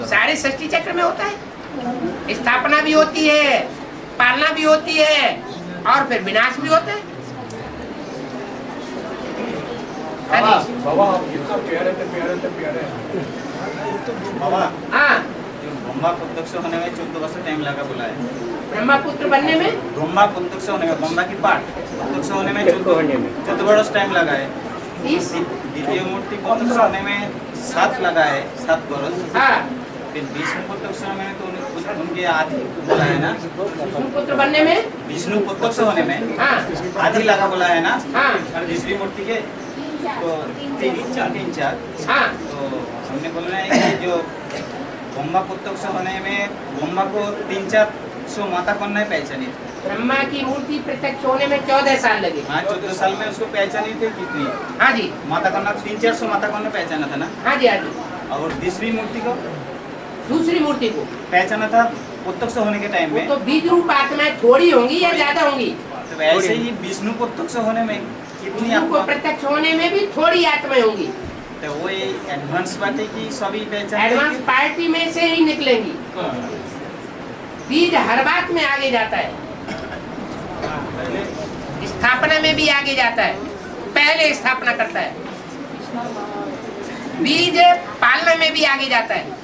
Speaker 2: सारे षष्ठी चक्र में होता है। स्थापना भी होती है, पालना भी होती है, और फिर विनाश भी होता है।
Speaker 3: बाबा आप कितना प्यारे बाबा।
Speaker 2: हाँ,
Speaker 11: ब्रह्मा पुत्र होने में 14 वर्ष टाइम लगा बोला है।
Speaker 2: ब्रह्मा पुत्र बनने में,
Speaker 11: ब्रह्मा पुत्र होने में, ब्रह्मा की पाठ पुत्र होने में 14 वर्ष टाइम लगा है। द्वितीय मूर्ति पुत्र होने में 7 लगा है, 7 वर्ष।
Speaker 2: हाँ,
Speaker 11: फिर विष्णु पुत्र में तो उनके आधी बोला है ना।
Speaker 2: विष्णु पुत्र बनने में,
Speaker 11: विष्णु पुत्र होने में
Speaker 2: हाँ,
Speaker 11: आधी लगा बोला है ना।
Speaker 2: हाँ,
Speaker 11: और तीसरी मूर्ति के तो 3-4
Speaker 2: हाँ,
Speaker 11: तो हमने बोलना है कि जो ब्रह्मा पुत्र होने में ब्रह्मा को 3-4 माता कन्या पहचानी थी।
Speaker 2: ब्रह्मा की मूर्ति प्रत्यक्ष होने में 14 साल लगे।
Speaker 11: हाँ, 14 साल में उसको पहचानी थी कितनी?
Speaker 2: हाँ जी,
Speaker 11: माता कन्या 300-400 माता कन्या पहचाना था ना।
Speaker 2: हाँ जी, हाँ जी।
Speaker 11: और दूसरी मूर्ति को
Speaker 2: पहचाना
Speaker 11: था पुत्र होने के टाइम में।
Speaker 2: तो बीज रूप आत्माएं थोड़ी होंगी या ज्यादा होंगी?
Speaker 11: तो ऐसे ही विष्णु पुत्र होने में कितनी
Speaker 2: आपको प्रत्यक्ष होने में भी थोड़ी आत्माएं होंगी।
Speaker 11: तो वो एडवांस पार्टी की सभी पहचान,
Speaker 2: एडवांस पार्टी में से ही निकलेंगी। बीज हर बात में आगे जाता है, स्थापना में भी आगे जाता है, पहले स्थापना करता है। बीज पालना में भी आगे जाता है,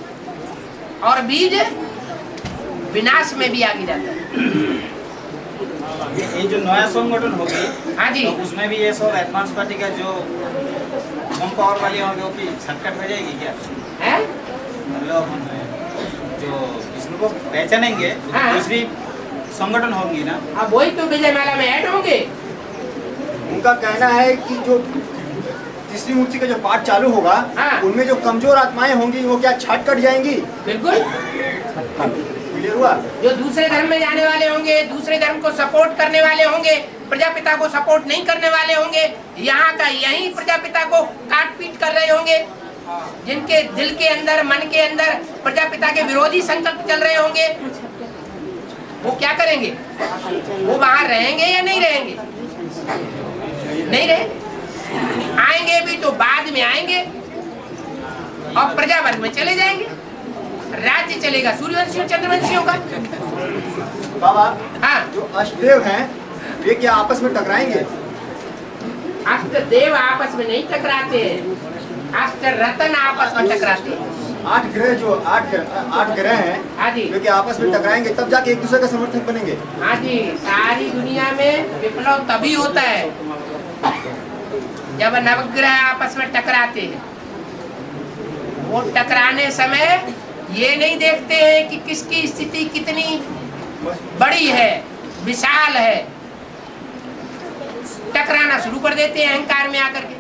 Speaker 2: और बीज विनाश में भी आगे जाता है।
Speaker 11: ये जो नया संगठन होगी,
Speaker 2: हाँ जी,
Speaker 11: तो उसमें भी ये सब एडवांस पार्टी का जो कम पावर वाली होंगे वो की छटकट हो जाएगी क्या?
Speaker 2: है
Speaker 11: मतलब जो विष्णु को पहचानेंगे,
Speaker 2: हाँ,
Speaker 11: दूसरी संगठन होंगी ना।
Speaker 2: अब वही तो विजयमाला में ऐड होंगे।
Speaker 3: उनका कहना है कि जो तीसरी मूर्ति का जो पाठ चालू होगा,
Speaker 2: हाँ,
Speaker 3: उनमें जो कमजोर आत्माएं होंगी वो क्या छट कट जाएंगी?
Speaker 2: बिल्कुल
Speaker 3: क्लियर हुआ?
Speaker 2: जो दूसरे धर्म में जाने वाले होंगे, दूसरे धर्म को सपोर्ट करने वाले होंगे, प्रजापिता को सपोर्ट नहीं करने वाले होंगे, यहाँ का यही प्रजापिता को काट पीट कर रहे होंगे, जिनके दिल के अंदर, मन के अंदर प्रजापिता के विरोधी संकल्प चल रहे होंगे, वो क्या करेंगे? वो वहाँ रहेंगे या नहीं रहेंगे? नहीं रहेंगे। आएंगे भी तो बाद में आएंगे और प्रजावर्ग में चले जाएंगे। राज्य चलेगा सूर्यवंशियों, चंद्रवंशियों का।
Speaker 3: बाबा,
Speaker 2: हाँ,
Speaker 3: जो अष्टदेव हैं वे क्या आपस में टकराएंगे?
Speaker 2: अष्टदेव आपस में नहीं टकराते हैं, अष्ट रत्न आपस में टकराते हैं।
Speaker 3: 8 ग्रह जो 8 ग्रह हैं,
Speaker 2: हाँ जी,
Speaker 3: वे क्या आपस में टकराएंगे तब जाके एक दूसरे का समर्थक बनेंगे?
Speaker 2: हाँ जी, सारी दुनिया में विप्लव तभी होता है जब नवग्रह आपस में टकराते हैं। वो टकराने समय ये नहीं देखते हैं कि किसकी स्थिति कितनी बड़ी है, विशाल है, टकराना शुरू कर देते हैं अहंकार में आकर के।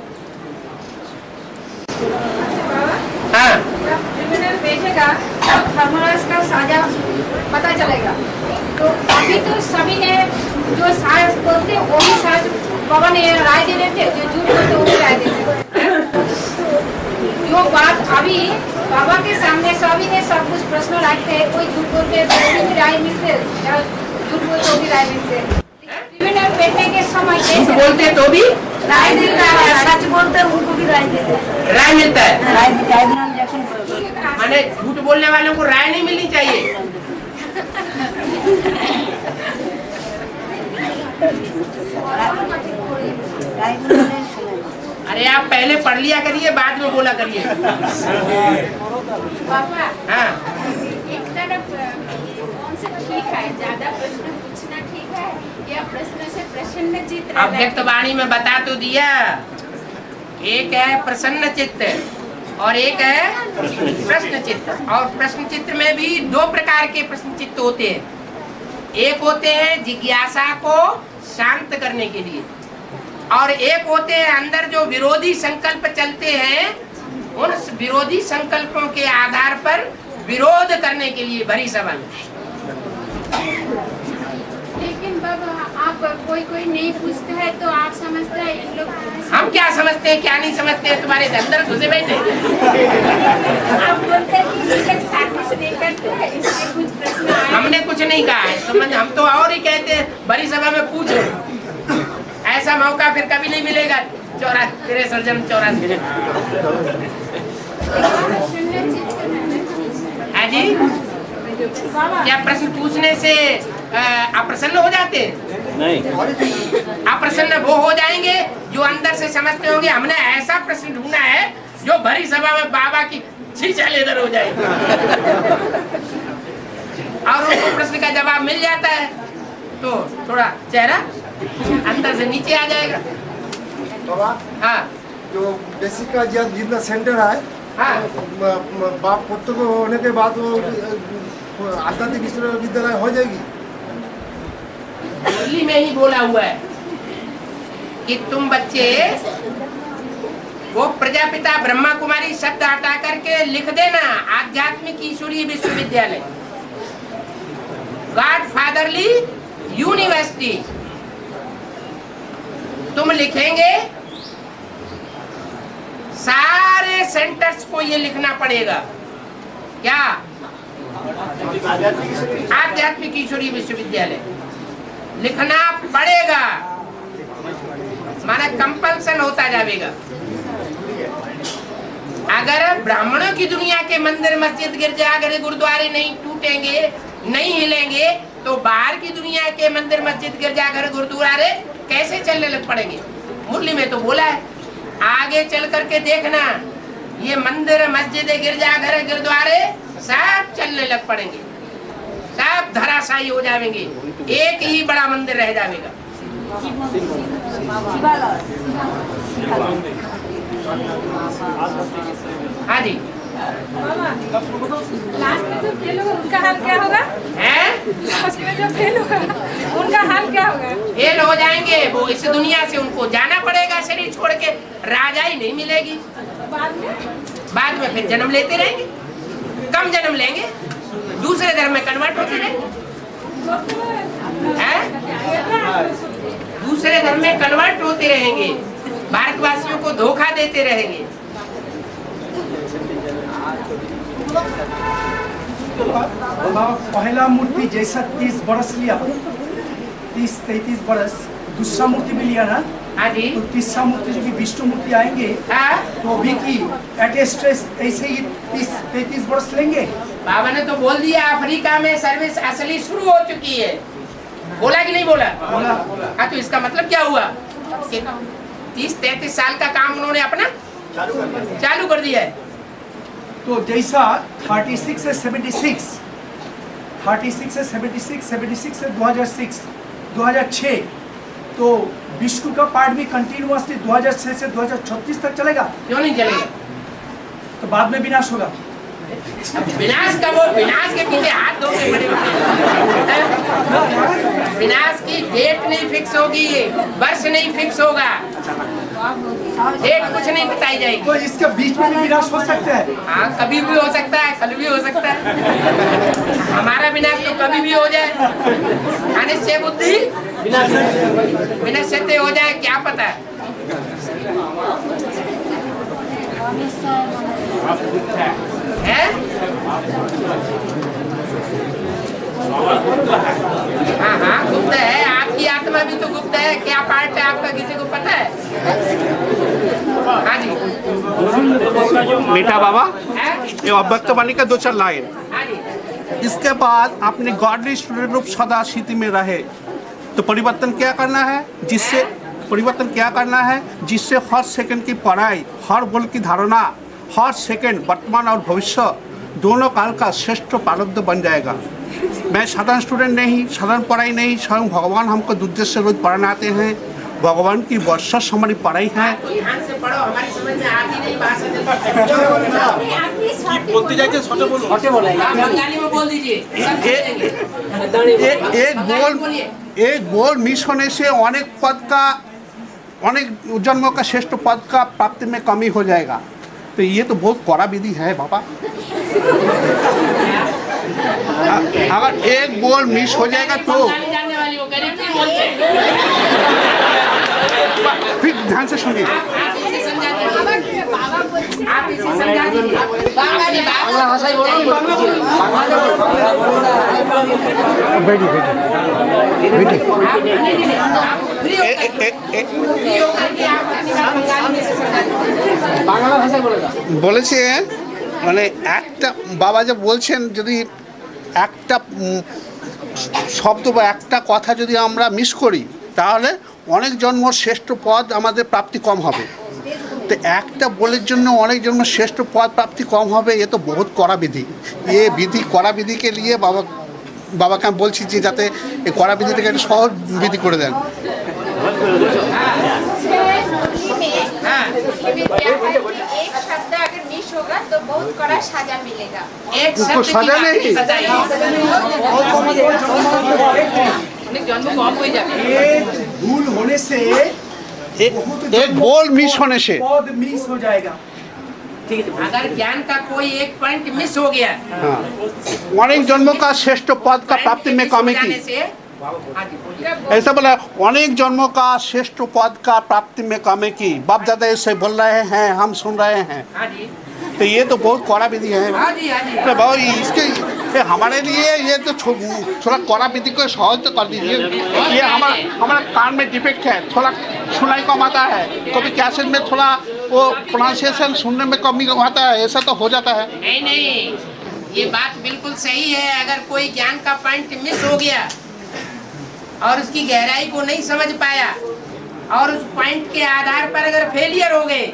Speaker 4: धर्मराज का साजा पता चलेगा। तो अभी तो सभी ने जो साज बोलते वही साज बाबा ने राय दे देते, जो झूठ बोलते वही राय देते। जो बात अभी बाबा के सामने सभी ने सब कुछ प्रश्न रखते, कोई झूठ बोलते तो भी राय मिलते, झूठ बोलते तो भी राय मिलते। बैठने के समय
Speaker 2: झूठ बोलते तो भी
Speaker 4: राय मिलता है, सच बोलते उनको भी राय देते हैं,
Speaker 2: राय मिलता है।
Speaker 5: राय
Speaker 2: माने झूठ बोलने वालों को राय नहीं मिलनी चाहिए। अरे आप पहले पढ़ लिया करिए, बाद में बोला करिए।
Speaker 7: पापा
Speaker 2: हाँ,
Speaker 7: एक तरफ कौन सा ठीक है, ज्यादा प्रश्न पूछना ठीक है या प्रश्न से प्रसन्न चित्त?
Speaker 2: अव्यक्त वाणी में बता तो दिया, एक है प्रसन्न चित्त और एक है प्रश्न चित्त। और प्रश्न चित्त में भी दो प्रकार के प्रश्न चित्त होते हैं। एक होते हैं जिज्ञासा को शांत करने के लिए, और एक होते हैं अंदर जो विरोधी संकल्प चलते हैं, उन विरोधी संकल्पों के आधार पर विरोध करने के लिए भरी सभा में।
Speaker 7: लेकिन बाबा आप कोई नहीं पूछते हैं तो आप समझते हैं इन लोग,
Speaker 2: हम क्या समझते हैं क्या नहीं समझते हैं, तुम्हारे अंदर घुसे बैठे।
Speaker 7: आप बोलते हैं कि ये लोग साजिश नहीं करते हैं, इसलिए कुछ प्रश्न आए।
Speaker 2: हमने कुछ नहीं कहा है, समझ, हम तो और ही कहते हैं बड़ी सभा में पूछो। ऐसा मौका फिर कभी नहीं मिलेगा। 84 है जी। क्या प्रश्न पूछने से अप्रसन्न हो जाते हैं?
Speaker 6: नहीं,
Speaker 2: अप्रसन्न वो हो जाएंगे जो अंदर से समझते होंगे हमने ऐसा प्रश्न ढूंढा है जो भरी सभा में बाबा की शीशा लेदर हो जाएगी। और उनको प्रश्न का जवाब मिल जाता है तो थोड़ा चेहरा अंदर से नीचे आ जाएगा।
Speaker 3: बाबा,
Speaker 2: हाँ,
Speaker 3: जो बेसिक का जितना सेंटर है,
Speaker 2: हाँ,
Speaker 3: बाप पुत्र को होने के बाद वो आध्यात्मिक विश्वविद्यालय हो जाएगी।
Speaker 2: दिल्ली में ही बोला हुआ है कि तुम बच्चे वो प्रजापिता ब्रह्मा कुमारी शब्द हटा करके लिख देना आध्यात्मिक ईश्वरीय विश्वविद्यालय, गॉड फादरली यूनिवर्सिटी। तुम लिखेंगे, सारे सेंटर्स को ये लिखना पड़ेगा। क्या? आध्यात्मिक ईश्वरीय विश्वविद्यालय लिखना पड़ेगा, माना कंपल्सन होता जाएगा। अगर ब्राह्मणों की दुनिया के मंदिर मस्जिद गिरजाघर गुरुद्वारे नहीं टूटेंगे, नहीं हिलेंगे, तो बाहर की दुनिया के मंदिर मस्जिद गिरजाघर गुरुद्वारे कैसे चलने लग पड़ेंगे? मुरली में तो बोला है, आगे चल करके देखना ये मंदिर मस्जिद गिरजाघर गुरुद्वारे सब चलने लग पड़ेंगे, सब धराशायी हो जाएंगे, एक ही बड़ा मंदिर रह जाएगा। हाँ जी।
Speaker 4: लास्ट में जो फेल होगा उनका हाल क्या होगा? लास्ट में जो फेल होगा उनका हाल क्या होगा?
Speaker 2: फेल हो जाएंगे वो, इस दुनिया से उनको जाना पड़ेगा, शरीर छोड़ के राजाई नहीं मिलेगी। बाद में फिर जन्म लेते रहेंगे, कम जन्म लेंगे, दूसरे धर्म में कन्वर्ट होते रहेंगे, दूसरे धर्म में कन्वर्ट होते रहेंगे, भारतवासियों को धोखा देते रहेंगे।
Speaker 12: पहला मूर्ति जैसा 30 बरस लिया, 30-33 बरस, दूसरा मूर्ति भी लिया ना,
Speaker 2: हाँ जी।
Speaker 12: तो तीसरा मूर्ति जो विष्णु मूर्ति आएंगे, तो भी की एटेस्ट्रेस ऐसे ही 30-33 बरस लेंगे।
Speaker 2: बाबा ने तो बोल दिया अफ्रीका में सर्विस असली शुरू हो चुकी है, बोला कि नहीं बोला?
Speaker 12: बोला।
Speaker 2: हाँ, तो इसका मतलब क्या हुआ कि 30-33 साल का काम उन्होंने अपना चालू कर दिया है।
Speaker 12: तो जैसा 36 से 76, 36 से 76, 76 से 2006, 2006, तो विष्णु का पार्ट भी कंटिन्यूअसली 2006 से 2036 तक चलेगा।
Speaker 2: क्यों नहीं चलेगा?
Speaker 12: तो बाद में विनाश होगा।
Speaker 2: विनाश का वो, विनाश के पीछे हाथ धो के बड़े विनाश की डेट नहीं फिक्स होगी, वर्ष नहीं फिक्स होगा। डेट कुछ नहीं बताई जाएगी।
Speaker 12: तो इसके बीच में भी विनाश हो सकता है।
Speaker 2: हाँ, कभी भी हो सकता है, कल भी हो सकता है। हमारा विनाश तो कभी भी हो जाए। अनिश्चय बुद्धि विनश्यते हो जाए, क्या पता है। हाँ हाँ, गुप्त है। आपकी आत्मा भी तो गुप्त है। क्या पार्ट है आपका, किसी को पता है? हाँ जी।
Speaker 9: बेटा बाबा, ये अव्यक्तवाणी का 2-4 लाइन।
Speaker 2: हाँ जी।
Speaker 9: इसके बाद अपने गॉडली रूप सदा स्थिति में रहे तो परिवर्तन क्या करना है, जिससे हर सेकंड की पढ़ाई, हर बोल की धारणा, हर सेकंड वर्तमान और भविष्य दोनों काल का श्रेष्ठ प्रारब्ध बन जाएगा। मैं साधारण स्टूडेंट नहीं, साधारण पढ़ाई नहीं, स्वयं भगवान हमको उद्देश्य से रोज पढ़ाने आते हैं। भगवान की वर्षस हमारी पढ़ाई है।
Speaker 2: ध्यान से पढ़ो, हमारी समझ में आती नहीं भाषा।
Speaker 8: बोलते जाइए, छोटे बोलो।
Speaker 2: बंगाली में बोल दीजिए।
Speaker 9: एक बोल मिस होने से अनेक जन्मों का श्रेष्ठ पद का प्राप्ति में कमी हो जाएगा। तो ये तो बहुत कड़ा विधि है बाबा। अगर एक बोल मिस हो जाएगा तो फिर ध्यान से सुनिए। বলেছে মানে একটা বাবা যে বলছেন, যদি একটা শব্দ বা একটা কথা যদি আমরা মিস করি তাহলে অনেক জন্ম শ্রেষ্ঠ পদ আমাদের প্রাপ্তি কম হবে। তো একটা বলের জন্য অনেক জন্ম শ্রেষ্ঠ পদ প্রাপ্তি কম হবে, এ তো বহুত কড়া বিধি। কড়া বিধিকে নিয়ে বাবাকে আমি বলছি যে যাতে এই কড়া বিধিটাকে একটা সহজ বিধি করে দেন।
Speaker 7: एक शब्द अगर मिस होगा तो बहुत कड़ा सजा मिलेगा।
Speaker 2: एक शब्द
Speaker 9: सजा नहीं,
Speaker 12: भूल होने से
Speaker 9: एक बोल मिस होने से
Speaker 12: पद मिस हो जाएगा।
Speaker 2: अगर ज्ञान का कोई एक पॉइंट मिस हो गया,
Speaker 9: हाँ, अनेक जन्मों का श्रेष्ठ पद का प्राप्ति में कमी की। ऐसा बोला, अनेक जन्मों का श्रेष्ठ पद का प्राप्ति में कमी की। बाप दादा ऐसे बोल रहे हैं, हम सुन रहे हैं। तो ये तो बहुत कड़ा विधि है। बाबा इसके हमारे लिए ये तो थोड़ा कड़ा विधि को सहज तो कर दीजिए। ये हमारा कान में डिफेक्ट है, थोड़ा सुनाई कम आता है, कभी कैसेट में थोड़ा वो प्रोनाउंसिएशन सुनने में कमी आता है, ऐसा तो हो जाता है।
Speaker 2: नहीं, ये बात बिल्कुल सही है। अगर कोई ज्ञान का पॉइंट मिस हो गया और उसकी गहराई को नहीं समझ पाया और उस पॉइंट के आधार पर अगर फेलियर हो गए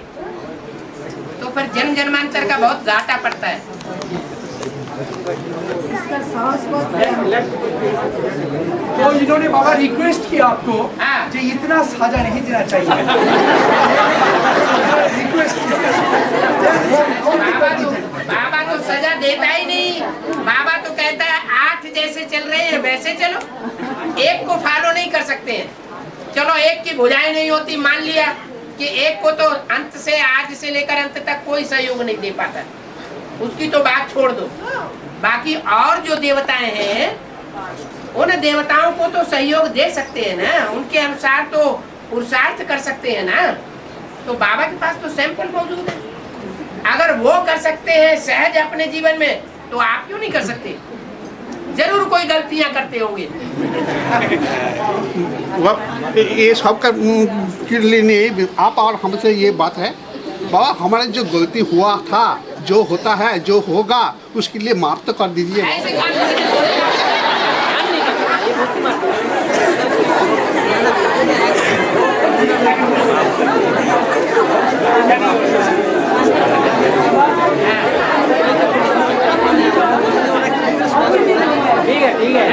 Speaker 2: तो फिर जन्म जन्मांतर का बहुत घाटा पड़ता है।
Speaker 12: तो इन्होंने बाबा रिक्वेस्ट किया आपको कि इतना सजा नहीं देना चाहिए। रिक्वेस्ट
Speaker 2: बाबा तो सजा देता ही नहीं। बाबा तो कहता है 8 जैसे चल रहे हैं वैसे चलो, एक को फॉलो नहीं कर सकते हैं। चलो एक की भुजाएं नहीं होती, मान लिया कि एक को तो अंत से आज से लेकर अंत तक कोई सहयोग नहीं दे पाता, उसकी तो बात छोड़ दो। बाकी और जो देवताएं हैं उन देवताओं को तो सहयोग दे सकते हैं ना, उनके अनुसार तो पुरुषार्थ कर सकते हैं ना। तो बाबा के पास तो सैंपल मौजूद है। अगर वो कर सकते हैं सहज अपने जीवन में, तो आप क्यों नहीं कर सकते? जरूर कोई गलतियां करते होंगे।
Speaker 9: ये सबका के लिए नहीं, आप और हमसे ये बात है बाबा, हमारे जो गलती हुआ था, जो होता है, जो होगा, उसके लिए माफ तो कर दीजिए।
Speaker 6: ठीक है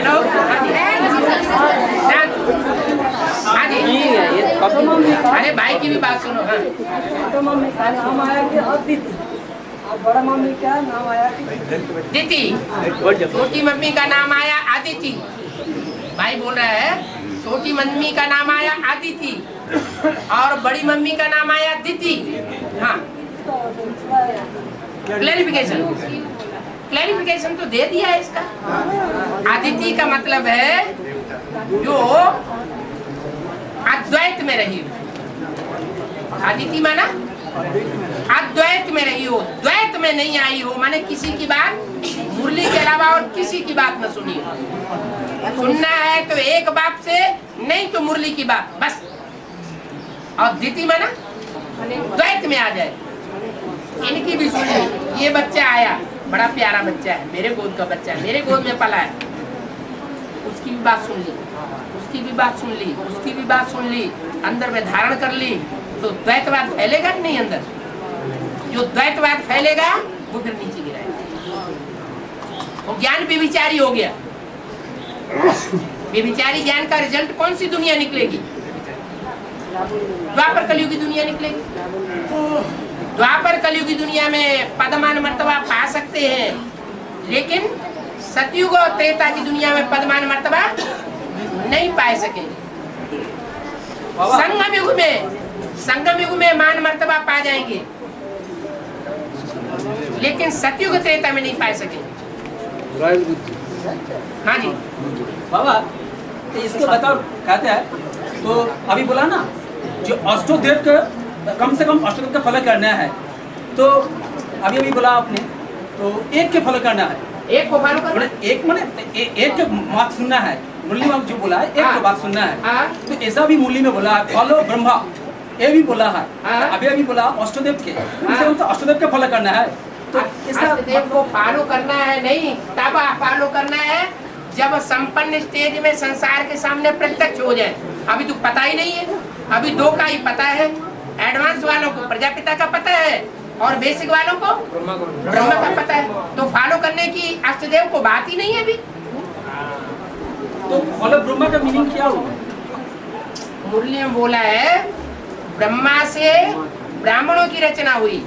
Speaker 2: अरे भाई की भी बात सुनो।
Speaker 5: छोटा मम्मी का नाम आया कि अदिति, और बड़ा मम्मी का नाम आया
Speaker 2: दीदी, छोटी मम्मी का नाम आया आदिति। भाई बोल रहा है छोटी मम्मी का नाम आया आदिति और बड़ी मम्मी का नाम आया दिति। हाँ, क्लैरिफिकेशन तो दे दिया है इसका। आदिति का मतलब है जो अद्वैत में रही हो। आदिति माना अद्वैत में रही हो, द्वैत में नहीं आई हो, माने किसी की बात मुरली के अलावा और किसी की बात न सुनी हो। सुनना है तो एक बाप से, नहीं तो मुरली की बात बस। और द्वितीय माना द्वैत में आ जाए। इनकी भी सुन ली। ये बच्चा आया, बड़ा प्यारा बच्चा है, मेरे गोद का बच्चा है, मेरे गोद में पला है, उसकी भी बात सुन ली, उसकी भी बात सुन ली, उसकी भी बात सुन ली, अंदर में धारण कर ली, तो द्वैतवाद फैलेगा कि नहीं अंदर? जो द्वैतवाद फैलेगा वो फिर नीचे गिराएगा। वो ज्ञान बेविचारी हो गया। बेविचारी ज्ञान का रिजल्ट कौन सी दुनिया निकलेगी? द्वापर कलयुगी दुनिया निकलेगी। द्वापर कलयुगी दुनिया में पदमान मर्तबा पा सकते हैं, लेकिन सतयुग और त्रेता की दुनिया में पदमान मर्तबा नहीं पा सकेंगे। संगम युग में मान मर्तबा पा जाएंगे, लेकिन सतयुग त्रेता में नहीं पा सकेंगे। हाँ जी
Speaker 1: बाबा, तो इसको बताओ, कहते हैं तो अभी बोला ना, जो अष्टोदेव का कम से कम अष्टोदेव का फल करना है, तो अभी बोला आपने, तो एक के फल करना है,
Speaker 2: एक को फॉलो करना,
Speaker 1: एक माने एक के बात सुनना है। मुरली में जो बोला है, एक को बात सुनना है, तो ऐसा भी मुरली में बोला है, फॉलो ब्रह्मा, ये भी बोला है। अभी बोला अष्टोदेव के, तो अष्टोदेव के फॉलो करना है, तो
Speaker 2: अष्टदेव को फॉलो करना है, नहीं तब फॉलो करना है जब संपन्न स्टेज में संसार के सामने प्रत्यक्ष हो जाए। अभी तो पता ही नहीं है, अभी दो का ही पता है। एडवांस वालों को प्रजापिता का पता है और बेसिक वालों को ब्रह्मा का पता है, तो फॉलो करने की अष्टदेव को बात ही नहीं है अभी।
Speaker 1: तो फॉलो ब्रह्मा का मीनिंग क्या हुआ?
Speaker 2: मुरली में बोला है ब्रह्मा से ब्राह्मणों की रचना हुई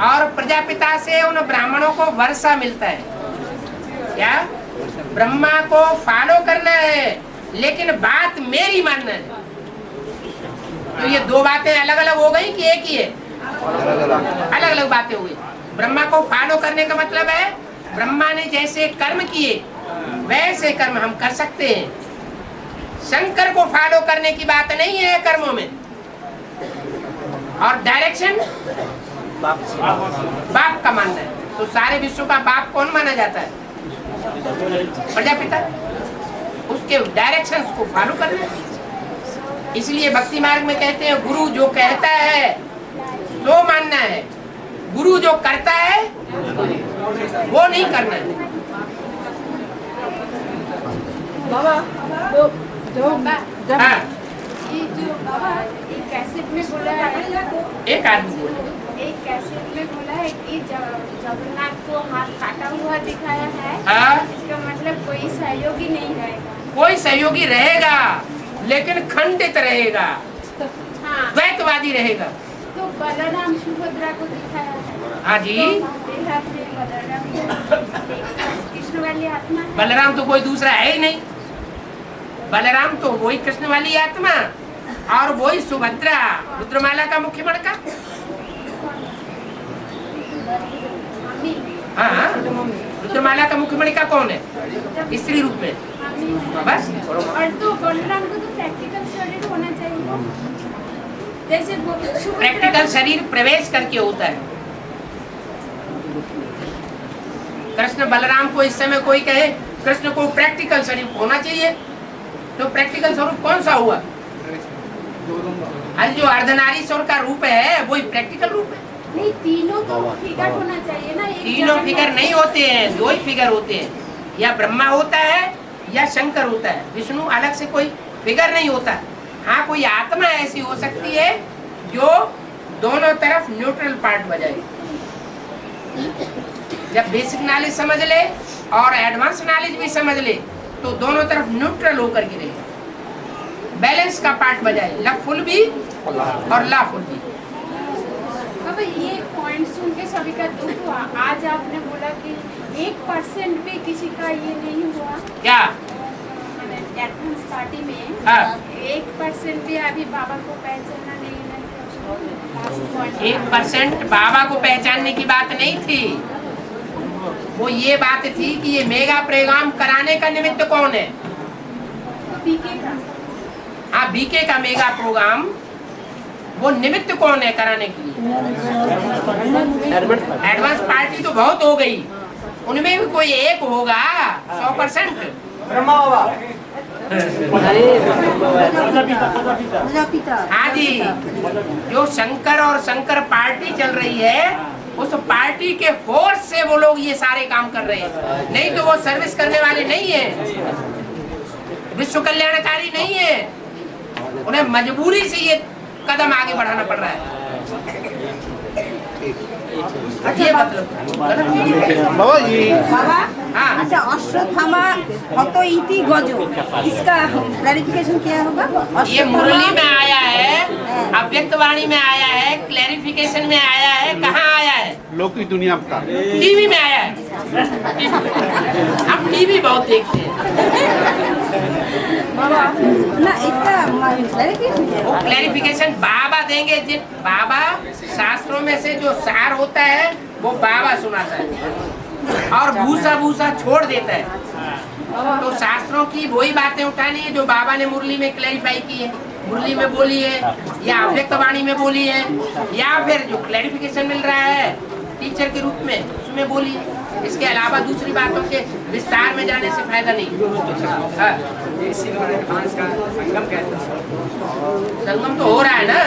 Speaker 2: और प्रजापिता से उन ब्राह्मणों को वर्षा मिलता है। क्या? ब्रह्मा को फॉलो करना है, लेकिन बात मेरी मानना है। तो ये दो बातें अलग अलग हो गई कि एक ही है? अलग अलग बातें हो गई। ब्रह्मा को फॉलो करने का मतलब है ब्रह्मा ने जैसे कर्म किए वैसे कर्म हम कर सकते हैं। शंकर को फॉलो करने की बात नहीं है कर्मों में। और डायरेक्शन बाप का मानना है। तो सारे विश्व का बाप कौन माना जाता है? प्रजापिता। उसके डायरेक्शंस को फॉलो करना है। इसलिए भक्ति मार्ग में कहते हैं गुरु जो कहता है तो मानना है, गुरु जो करता है वो नहीं करना है।
Speaker 7: बाबा तो जो ये जो बाबा एक कैसेट में बोला है,
Speaker 2: एक आदमी बोला,
Speaker 7: एक कैसेट में बोला है कि जगन्नाथ को हाथ काटा हुआ दिखाया है। इसका मतलब कोई सहयोगी नहीं रहेगा।
Speaker 2: कोई सहयोगी रहेगा लेकिन खंडित रहेगा।
Speaker 7: हाँ,
Speaker 2: द्वैतवादी रहेगा।
Speaker 7: तो बलराम सुभद्रा को दिखाया है।
Speaker 2: हाँ जी,
Speaker 7: कृष्ण वाली आत्मा है।
Speaker 2: बलराम तो कोई दूसरा है ही नहीं। बलराम तो वही कृष्ण वाली आत्मा और वही सुभद्रा रुद्रमाला का मुख्य मणका। हाँ, रुद्रमाला का मुख्य मणिका कौन है? स्त्री रूप में बस।
Speaker 7: और तो बलराम को तो प्रैक्टिकल शरीर होना चाहिए, जैसे
Speaker 2: प्रैक्टिकल शरीर प्रवेश करके होता है। कृष्ण बलराम को इस समय कोई कहे कृष्ण को प्रैक्टिकल शरीर होना चाहिए, तो प्रैक्टिकल स्वरूप कौन सा हुआ? आज जो अर्धनारीश्वर का रूप है वही प्रैक्टिकल रूप है।
Speaker 7: नहीं, तीनों तो फिगर होना चाहिए ना।
Speaker 2: तीनों फिगर नहीं होते हैं, दो ही फिगर होते हैं। या ब्रह्मा होता है या शंकर होता है। विष्णु अलग से कोई फिगर नहीं होता। हाँ, कोई आत्मा ऐसी हो सकती है जो दोनों तरफ न्यूट्रल पार्ट बजाए। जब बेसिक नॉलेज समझ ले और एडवांस नॉलेज भी समझ ले तो दोनों तरफ न्यूट्रल होकर के रहे, बैलेंस का पार्ट बजाए, लव फुल भी और ला फुल भी।
Speaker 7: अब ये पॉइंट सुन के सभी का दुख हुआ। आज आपने बोला कि 1% भी किसी का ये नहीं हुआ।
Speaker 2: क्या?
Speaker 7: एडवांस पार्टी में
Speaker 2: हाँ।
Speaker 7: 1% भी अभी बाबा को पहचाना नहीं है।
Speaker 2: 1% बाबा को पहचानने की बात नहीं थी, वो ये बात थी कि ये मेगा प्रोग्राम कराने का निमित्त कौन है?
Speaker 7: बीके का।
Speaker 2: हाँ, बीके का मेगा प्रोग्राम, वो निमित्त कौन है कराने की? एडवांस पार्टी तो बहुत हो गई, उनमें भी कोई एक होगा 100%।
Speaker 3: ब्रह्मा बाबा
Speaker 2: हाँ जी, जो शंकर और शंकर पार्टी चल रही है, उस पार्टी के फोर्स से वो लोग ये सारे काम कर रहे हैं, नहीं तो वो सर्विस करने वाले नहीं है, विश्व कल्याणकारी नहीं है, उन्हें मजबूरी से ये कदम आगे बढ़ाना पड़ रहा है। ये मतलब
Speaker 9: बाबा ये
Speaker 2: हाँ,
Speaker 5: अच्छा, अश्वत्थामा हतो इति गजो, इसका क्लैरिफिकेशन क्या होगा?
Speaker 2: ये मुरली में आया है, अव्यक्त वाणी में आया है, क्लैरिफिकेशन में आया है, कहाँ आया है?
Speaker 9: लौकिक दुनिया का
Speaker 2: टीवी में आया है। हम टीवी बहुत देखते हैं।
Speaker 5: ना, इसका क्लैरिफिकेशन
Speaker 2: वो क्लैरिफिकेशन बाबा देंगे। जिन बाबा शास्त्रों में से जो सार होता है वो बाबा सुनाता है और भूसा भूसा छोड़ देता है। तो शास्त्रों की वही बातें उठानी है जो बाबा ने मुरली में क्लैरिफाई की है, मुरली में बोली है, या अव्यक्त वाणी में बोली है, या फिर जो क्लैरिफिकेशन मिल रहा है टीचर के रूप में उसमें बोली है। इसके अलावा दूसरी बातों के विस्तार में जाने से फायदा नहीं। हाँ। संगम तो हो रहा है ना,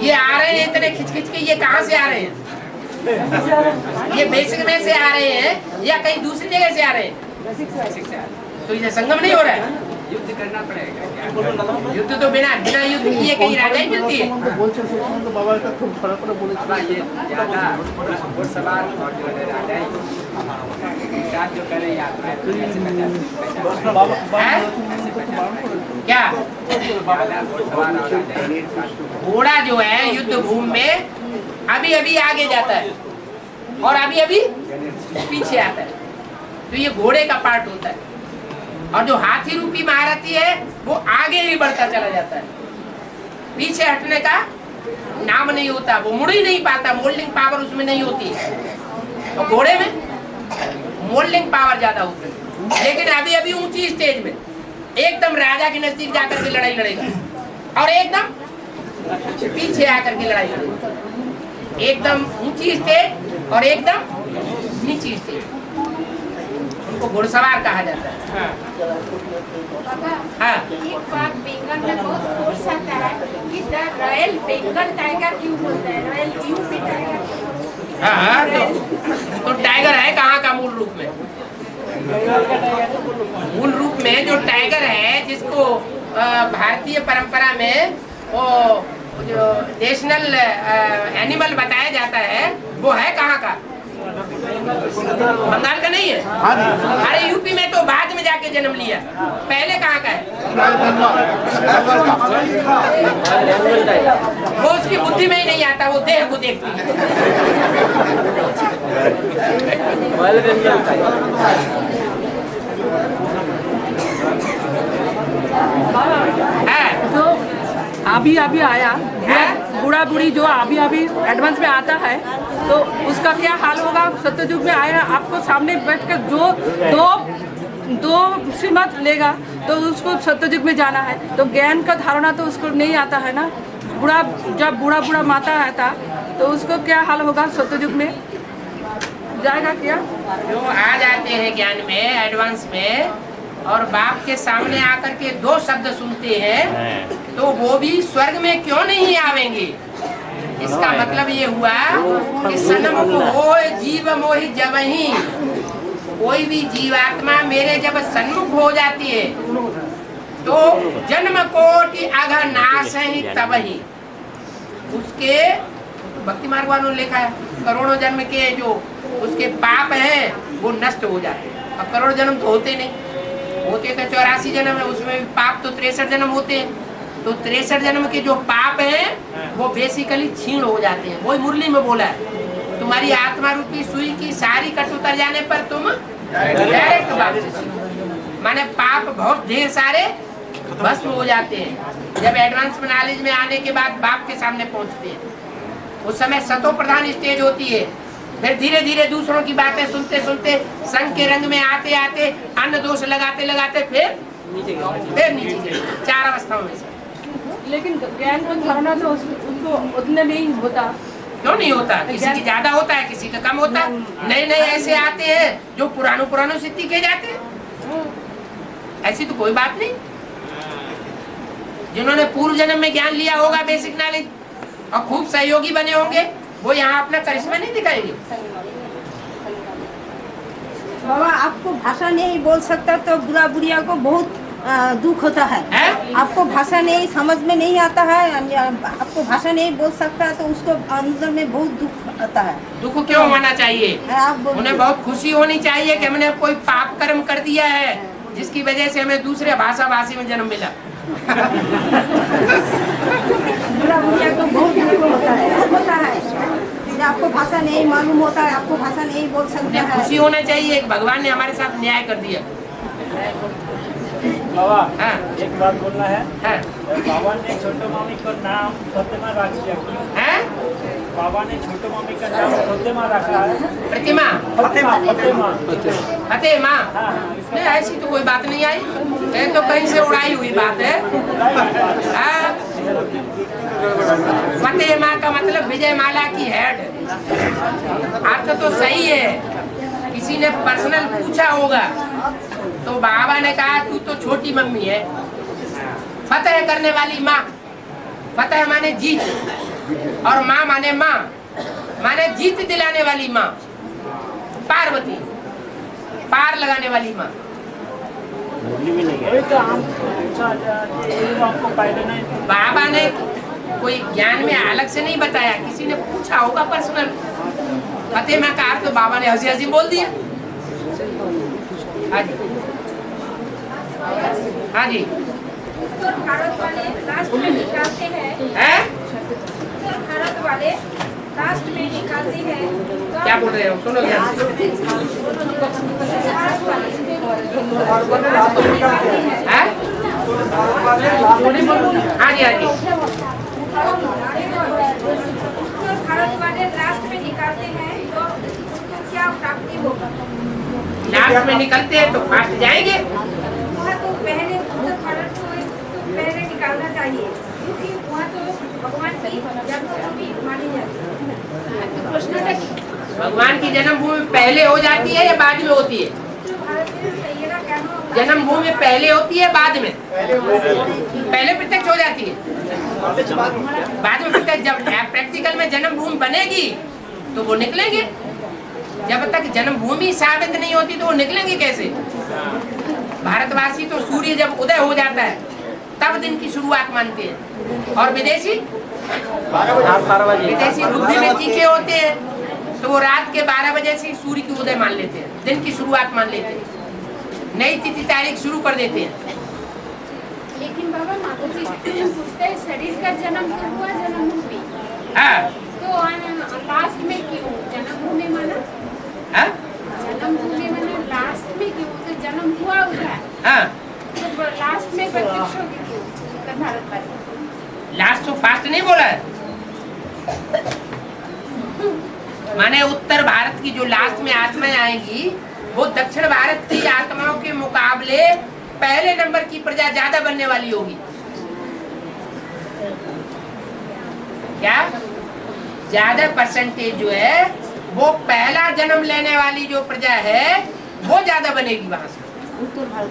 Speaker 2: ये आ रहे हैं इतने खिंच खिंच के, ये कहाँ से आ रहे हैं? ये बेसिक में से आ रहे हैं या कहीं दूसरी जगह से आ रहे हैं? तो ये संगम नहीं हो रहा है। युद्ध करना पड़ेगा। युद्ध तो बिना युद्ध किए कहीं राजाई मिलती है। क्या घोड़ा जो है युद्ध भूमि में अभी अभी आगे जाता है और अभी अभी पीछे आता है, तो ये घोड़े का पार्ट होता है। और जो हाथी रूपी महारथी है वो आगे ही बढ़ता चला जाता है, पीछे हटने का नाम नहीं होता, वो मुड़ ही नहीं पाता, मोल्डिंग पावर उसमें नहीं होती। और घोड़े में मोल्डिंग पावर ज्यादा होती है, लेकिन अभी अभी ऊंची स्टेज में एकदम राजा के नजदीक जाकर के लड़ाई लड़ेगा और एकदम पीछे आकर के लड़ाई लड़ेगा। एकदम ऊंची स्टेज और एकदम नीची स्टेज, उनको घुड़सवार कहा जाता है। हाँ।
Speaker 7: एक बात बंगाल में बहुत फोर्स आता है कि द रॉयल बंगाल टाइगर क्यों बोलते हैं, रॉयल यूपी टाइगर।
Speaker 2: हाँ, तो टाइगर है कहाँ का मूल रूप में? मूल रूप में जो टाइगर है, जिसको भारतीय परंपरा में वो जो नेशनल एनिमल बताया जाता है, वो है कहाँ का? बंगाल का नहीं है। अरे यूपी में तो बाद में जाके जन्म लिया, पहले कहाँ का है? वो उसकी बुद्धि में ही नहीं आता, वो देह को देखती है।
Speaker 10: जो अभी अभी आया बूढ़ा बूढ़ी जो अभी अभी एडवांस में आता है, तो उसका क्या हाल होगा? सत्ययुग में आया, आपको सामने बैठकर जो दो श्रीमत लेगा तो उसको सत्ययुग में जाना है, तो ज्ञान का धारणा तो उसको नहीं आता है ना। जब बूढ़ा माता आता तो उसको क्या हाल होगा? सत्ययुग में जाएगा क्या?
Speaker 2: जो आ जाते हैं ज्ञान में, एडवांस में, और बाप के सामने आकर के दो शब्द सुनते हैं, तो वो भी स्वर्ग में क्यों नहीं आवेंगे? इसका मतलब ये हुआ कि सनम को हो जीव मोहि जबहि, कोई भी जीवात्मा मेरे जब सन्मुख हो जाती है तो जन्म कोटि अघ नाश ही तबहि, उसके भक्ति मार्ग वालों ने लिखा है करोड़ों जन्म के जो उसके पाप हैं वो नष्ट हो जाते हैं। अब करोड़ जन्म तो होते नहीं, होते तो 84 जन्म है, उसमें भी पाप तो 63 जन्म होते हैं। तो 63 जन्म के जो पाप हैं वो बेसिकली छीण हो जाते हैं। वही मुरली में बोला है, तुम्हारी आत्मा रूपी सुई की सारी कट उतर जाने पर तुम डायरेक्ट वापसी। माने पाप बहुत ढेर सारे भस्म हो जाते हैं जब एडवांस नॉलेज में आने के बाद बाप के सामने पहुंचते हैं। उस समय सतो प्रधान स्टेज होती है। फिर धीरे धीरे दूसरों की बातें सुनते सुनते संग के रंग में आते आते अन्य दोष लगाते लगाते फिर नीचे 4 अवस्थाओं में से।
Speaker 10: लेकिन ज्ञान को धारणा तो उनको उतने नहीं होता।
Speaker 2: क्यों नहीं होता? किसी की ज्यादा होता है, किसी का कम होता है। नए नए ऐसे आते हैं जो पुरानों सिद्धि के जाते हैं। ऐसी तो कोई बात नहीं। जिन्होंने पूर्व जन्म में ज्ञान लिया होगा, बेसिक नॉलेज, और खूब सहयोगी बने होंगे, वो यहाँ अपना करिश्मा नहीं दिखाएंगे।
Speaker 5: बाबा आपको भाषा नहीं बोल सकता तो बुरा बुढ़िया को बहुत दुख होता है। आपको भाषा नहीं समझ में नहीं आता है, आपको भाषा नहीं बोल सकता तो उसको अंदर में बहुत दुख आता है।
Speaker 2: दुख क्यों होना चाहिए? उन्हें बहुत खुशी होनी चाहिए कि हमने कोई पाप कर्म कर दिया है जिसकी वजह से हमें दूसरे भाषा भाषी में जन्म मिला।
Speaker 5: बुरा बुढ़िया को बहुत दुख होता है। आपको भाषा नहीं मालूम होता है, आपको भाषा नहीं बोल सकते हैं।
Speaker 2: खुशी होना चाहिए, भगवान ने हमारे साथ न्याय कर दिया।
Speaker 13: बाबा एक बात बोलना है। बाबा ने छोटे मामी का नाम प्रतिमा रख दिया। बाबा ने छोटे मामी का नाम प्रतिमा रखा है।
Speaker 2: प्रतिमा फतेमा। नहीं, ऐसी तो कोई बात नहीं आई, ये तो कहीं से उड़ाई हुई बात है। फतेमा का मतलब विजय माला की हेड। अर्थ तो सही है, किसी ने पर्सनल पूछा होगा तो बाबा ने कहा तू तो छोटी मम्मी है। फतेह करने वाली माँ, फतेह माने जीत, और माँ माने माँ, माने जीत दिलाने वाली माँ। पार्वती, पार लगाने वाली माँ। बाबा ने कोई ज्ञान में अलग से नहीं बताया, किसी ने पूछा होगा पर्सनल। फतेमा का अर्थ तो बाबा ने हंसी हंसी बोल दिया। हाँ जी।
Speaker 4: भारत वाले लास्ट में निकालते हैं।
Speaker 2: क्या बोल रहे हो? सुनो ध्यान से। हाँ जी, हाँ जी।
Speaker 4: भारत वाले लास्ट में निकालते हैं तो उनको क्या प्राप्ति होगा?
Speaker 2: लास्ट में निकलते हैं तो फास्ट जाएंगे।
Speaker 4: वहाँ तो पहले भारत को तो पहले निकालना चाहिए, क्योंकि वहाँ तो भगवान की जन्मभूमि मानी जाती है। प्रश्न है
Speaker 2: भगवान की जन्मभूमि पहले हो जाती है या बाद में होती है? जन्मभूमि पहले होती है बाद में? पहले प्रत्यक्ष हो जाती है, बाद में प्रत्यक्ष। जब प्रैक्टिकल में जन्मभूमि बनेगी तो वो निकलेंगे। जब तक जन्मभूमि साबित नहीं होती तो वो निकलेंगे कैसे? भारतवासी तो सूर्य जब उदय हो जाता है तब दिन की शुरुआत मानते हैं, और विदेशी बुद्धि में तीखे होते हैं तो वो रात के 12 बजे से सूर्य की उदय मान लेते हैं, दिन की शुरुआत मान लेते हैं, नई तिथि तारीख शुरू कर देते हैं।
Speaker 7: लेकिन बाबा माता जी पूछते हैं शरीर का जन्म तो हुआ जन्मभूमि, तो लास्ट में क्यों जन्मभूमि माना? जन्मभूमि माना लास्ट में क्यों? तो जन्म हुआ उधर, तो लास्ट में प्रत्यक्ष होगी क्यों? उत्तर भारत वाले
Speaker 2: लास्ट तो फास्ट नहीं बोला है, माने उत्तर भारत की जो लास्ट में आत्माएं आएंगी वो दक्षिण भारत की आत्माओं के मुकाबले पहले नंबर की प्रजा ज्यादा बनने वाली होगी। क्या ज्यादा परसेंटेज जो है वो पहला जन्म लेने वाली जो प्रजा है वो ज्यादा बनेगी वहां से,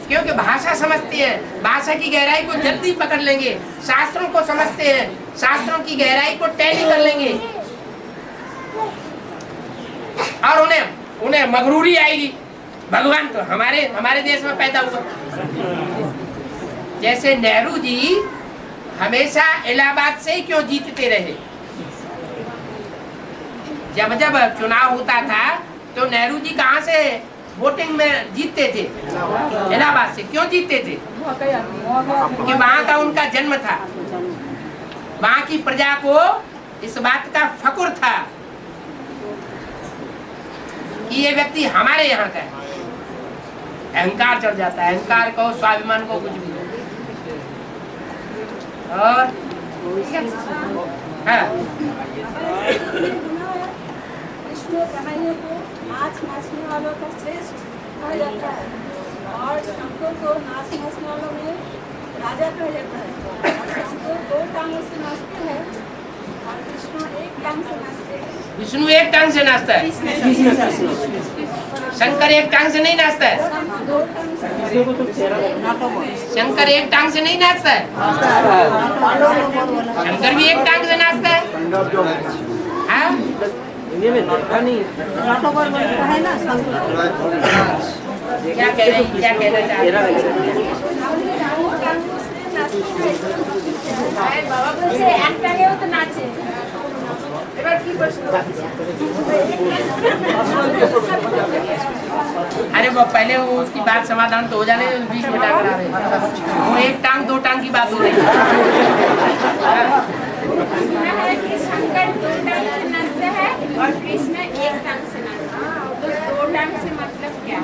Speaker 2: क्योंकि भाषा समझते हैं, भाषा की गहराई को जल्दी पकड़ लेंगे, शास्त्रों को समझते हैं, शास्त्रों की गहराई को टैली कर लेंगे, और उन्हें मगरूरी आएगी। भगवान तो हमारे देश में पैदा हुआ। जैसे नेहरू जी हमेशा इलाहाबाद से ही क्यों जीतते रहे? जब जब चुनाव होता था तो नेहरू जी कहाँ से वोटिंग में जीतते थे? इलाहाबाद से। क्यों जीतते थे? क्योंकि वहाँ का उनका जन्म था, वहाँ की प्रजा को इस बात का फक्र था कि ये व्यक्ति हमारे यहाँ का है। अहंकार चढ़ जाता है, अहंकार को, स्वाभिमान को, कुछ भी। और हाँ,
Speaker 14: विष्णु कन्हैया को नाचने वालों का श्रेष्ठ कहा जाता है और शंकर को नाचने वालों में राजा कहा जाता है। शंकर 2 टांगों से नाचते हैं और विष्णु 1 टांग से नाचते हैं।
Speaker 2: विष्णु 1 टांग से नाचता है, शंकर 1 टांग से नहीं नाचता है। शंकर 1 टांग से नहीं नाचता है, शंकर भी 1 टांग से नाचता है। हाँ? क्या कह रहे हैं, क्या कहना चाह रहे हैं?
Speaker 7: बाबा बोलছে একটা গেও তো নাচে এবার কি প্রশ্ন
Speaker 2: अरे वो पहले वो उसकी बात समाधान तो हो जाने, बीच में टांग करा रहे। वो 1 टांग 2 टांग की बात हो रही
Speaker 7: है कि शंकर 2 टांग से नाचते हैं और कृष्ण 1 टांग से नाचते हैं। तो 2 टांग से मतलब क्या?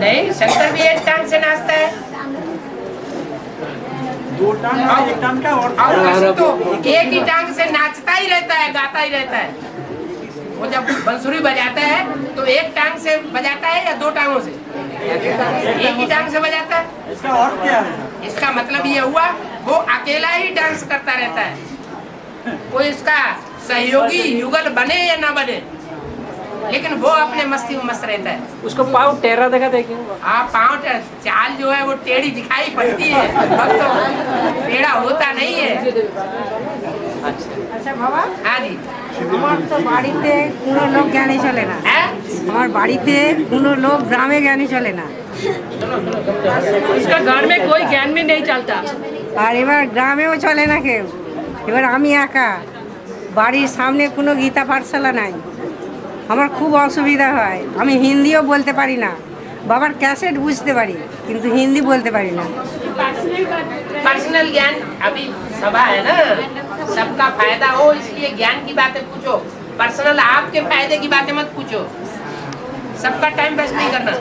Speaker 2: नहीं, शंकर भी 1 टांग से नाचता है।
Speaker 13: 2 टांग 1 टांग का और
Speaker 2: कृष्ण तो 1 ही टांग से नाचता ही रहता है, गाता ही रहता है। वो जब बंसुरी बजाता है तो 1 टांग से बजाता है या 2 टांगों से? 1 ही टांग से बजाता है।
Speaker 13: इसका और क्या है?
Speaker 2: इसका मतलब ये हुआ वो अकेला ही डांस करता रहता है, कोई इसका सहयोगी युगल बने या ना बने, लेकिन वो अपने मस्ती में मस्त रहता है।
Speaker 6: उसको पाँव टेढ़ा देखा देखें।
Speaker 2: हाँ, पाँव चाल जो है वो टेढ़ी दिखाई पड़ती है, अब तो टेढ़ा होता नहीं है।
Speaker 5: আচ্ছা বাবা,
Speaker 2: हाँ जी,
Speaker 5: আমার তো বাড়িতে কোনো লোক জ্ঞানী চলে না। আমার বাড়িতে কোনো লোক গ্রামে জ্ঞানী চলে না।
Speaker 10: उसका घर में कोई ज्ञान में नहीं चलता।
Speaker 5: আর এবার গ্রামেও চলে না কেউ। এবার আমি একা, বাড়ির সামনে কোনো গীতা পাঠশালা নাই, আমার খুব অসুবিধা হয়। আমি হিন্দিও বলতে পারি না, বাবার ক্যাসেট বুঝতে পারি কিন্তু হিন্দি বলতে পারি না।
Speaker 2: पर्सनल ज्ञान, अभी सभा है ना, सबका फायदा हो इसलिए ज्ञान की बातें पूछो, पर्सनल आपके फायदे की बातें मत पूछो, सबका टाइम वेस्ट नहीं करना।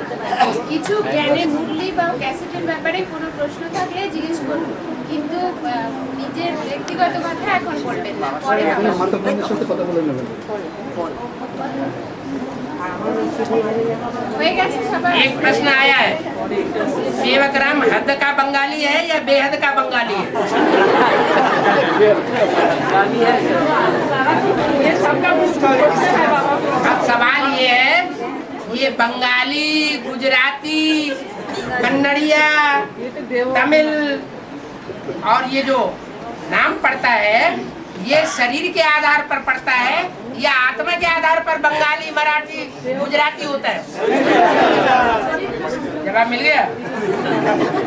Speaker 7: কিছু জ্ঞানের মূল্যে বা ক্যাসেটের ব্যাপারে কোনো প্রশ্ন থাকলে জিজ্ঞেস করুন, কিন্তু নিজের ব্যক্তিগত কথা এখন বলবেন না, পরে হয়ে গেছে সবার।
Speaker 2: एक प्रश्न आया है, सेवक राम हद का बंगाली है या बेहद का बंगाली है? अब सवाल ये है, ये बंगाली, गुजराती, कन्नड़िया, तमिल और ये जो नाम पड़ता है ये शरीर के आधार पर पड़ता है या आत्मा के आधार पर बंगाली, मराठी, गुजराती होता है? जवाब मिल गया?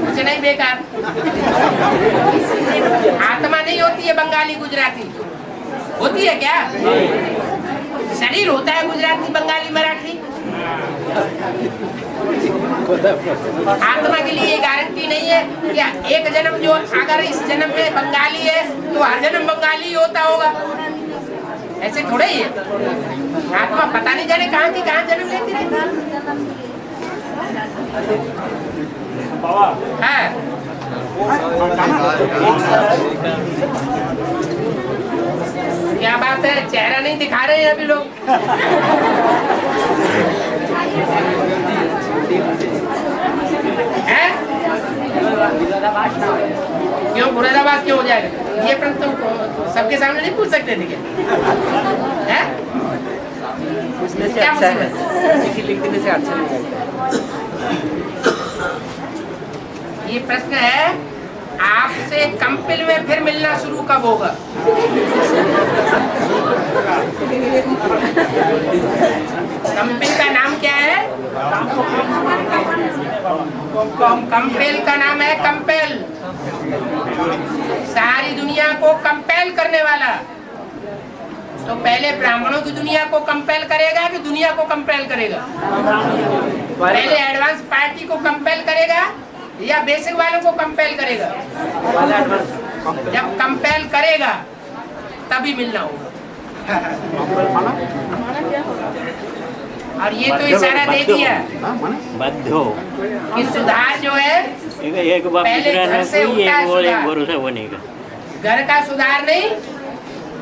Speaker 2: कुछ नहीं, बेकार। आत्मा नहीं होती है बंगाली गुजराती, होती है क्या? शरीर होता है गुजराती, बंगाली, मराठी। आत्मा के लिए ये गारंटी नहीं है कि एक जन्म जो अगर इस जन्म में बंगाली है तो हर जन्म बंगाली ही होता होगा, ऐसे थोड़े ही है। आत्मा पता नहीं जाने कहाँ की कहाँ जन्म लेती रहती है। क्या बात है, चेहरा नहीं दिखा रहे हैं अभी लोग। हैं? क्यों मुरादाबाद क्यों हो जाएगा? ये प्रश्न तुम सबके सामने नहीं पूछ सकते थे क्या? हैं? क्या मुसीबत?
Speaker 6: लिख देने से अच्छा नहीं लगता।
Speaker 2: ये प्रश्न है, आपसे कंपिल में फिर मिलना शुरू कब होगा? कंपिल का नाम क्या है? कंपेल का नाम है कंपेल, सारी दुनिया को कंपेल करने वाला। तो पहले ब्राह्मणों की दुनिया को कंपेल करेगा कि दुनिया को कंपेल करेगा? पहले एडवांस पार्टी को कंपेल करेगा या बेसिक वालों को कंपेल करेगा? जब कंपेल करेगा तभी मिलना होगा। और ये तो इशारा दे दिया
Speaker 13: बद्धो
Speaker 2: कि सुधार जो है
Speaker 13: एक बार
Speaker 2: पहले घर से उठता है सुधार।
Speaker 13: भरोसा बनेगा।
Speaker 2: घर का सुधार नहीं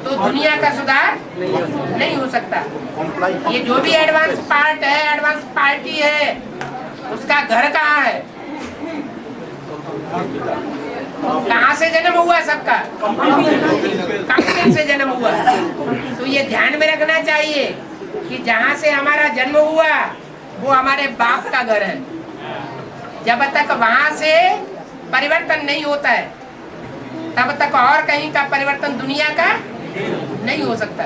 Speaker 2: तो दुनिया का सुधार नहीं हो सकता। ये जो भी एडवांस पार्ट है, एडवांस पार्टी है, उसका घर कहाँ है? कहाँ से जन्म हुआ सबका? कंप्यूटर से जन्म हुआ। तो ये ध्यान में रखना चाहिए कि जहाँ से हमारा जन्म हुआ वो हमारे बाप का घर है। जब तक वहाँ से परिवर्तन नहीं होता है तब तक और कहीं का परिवर्तन दुनिया का नहीं हो सकता।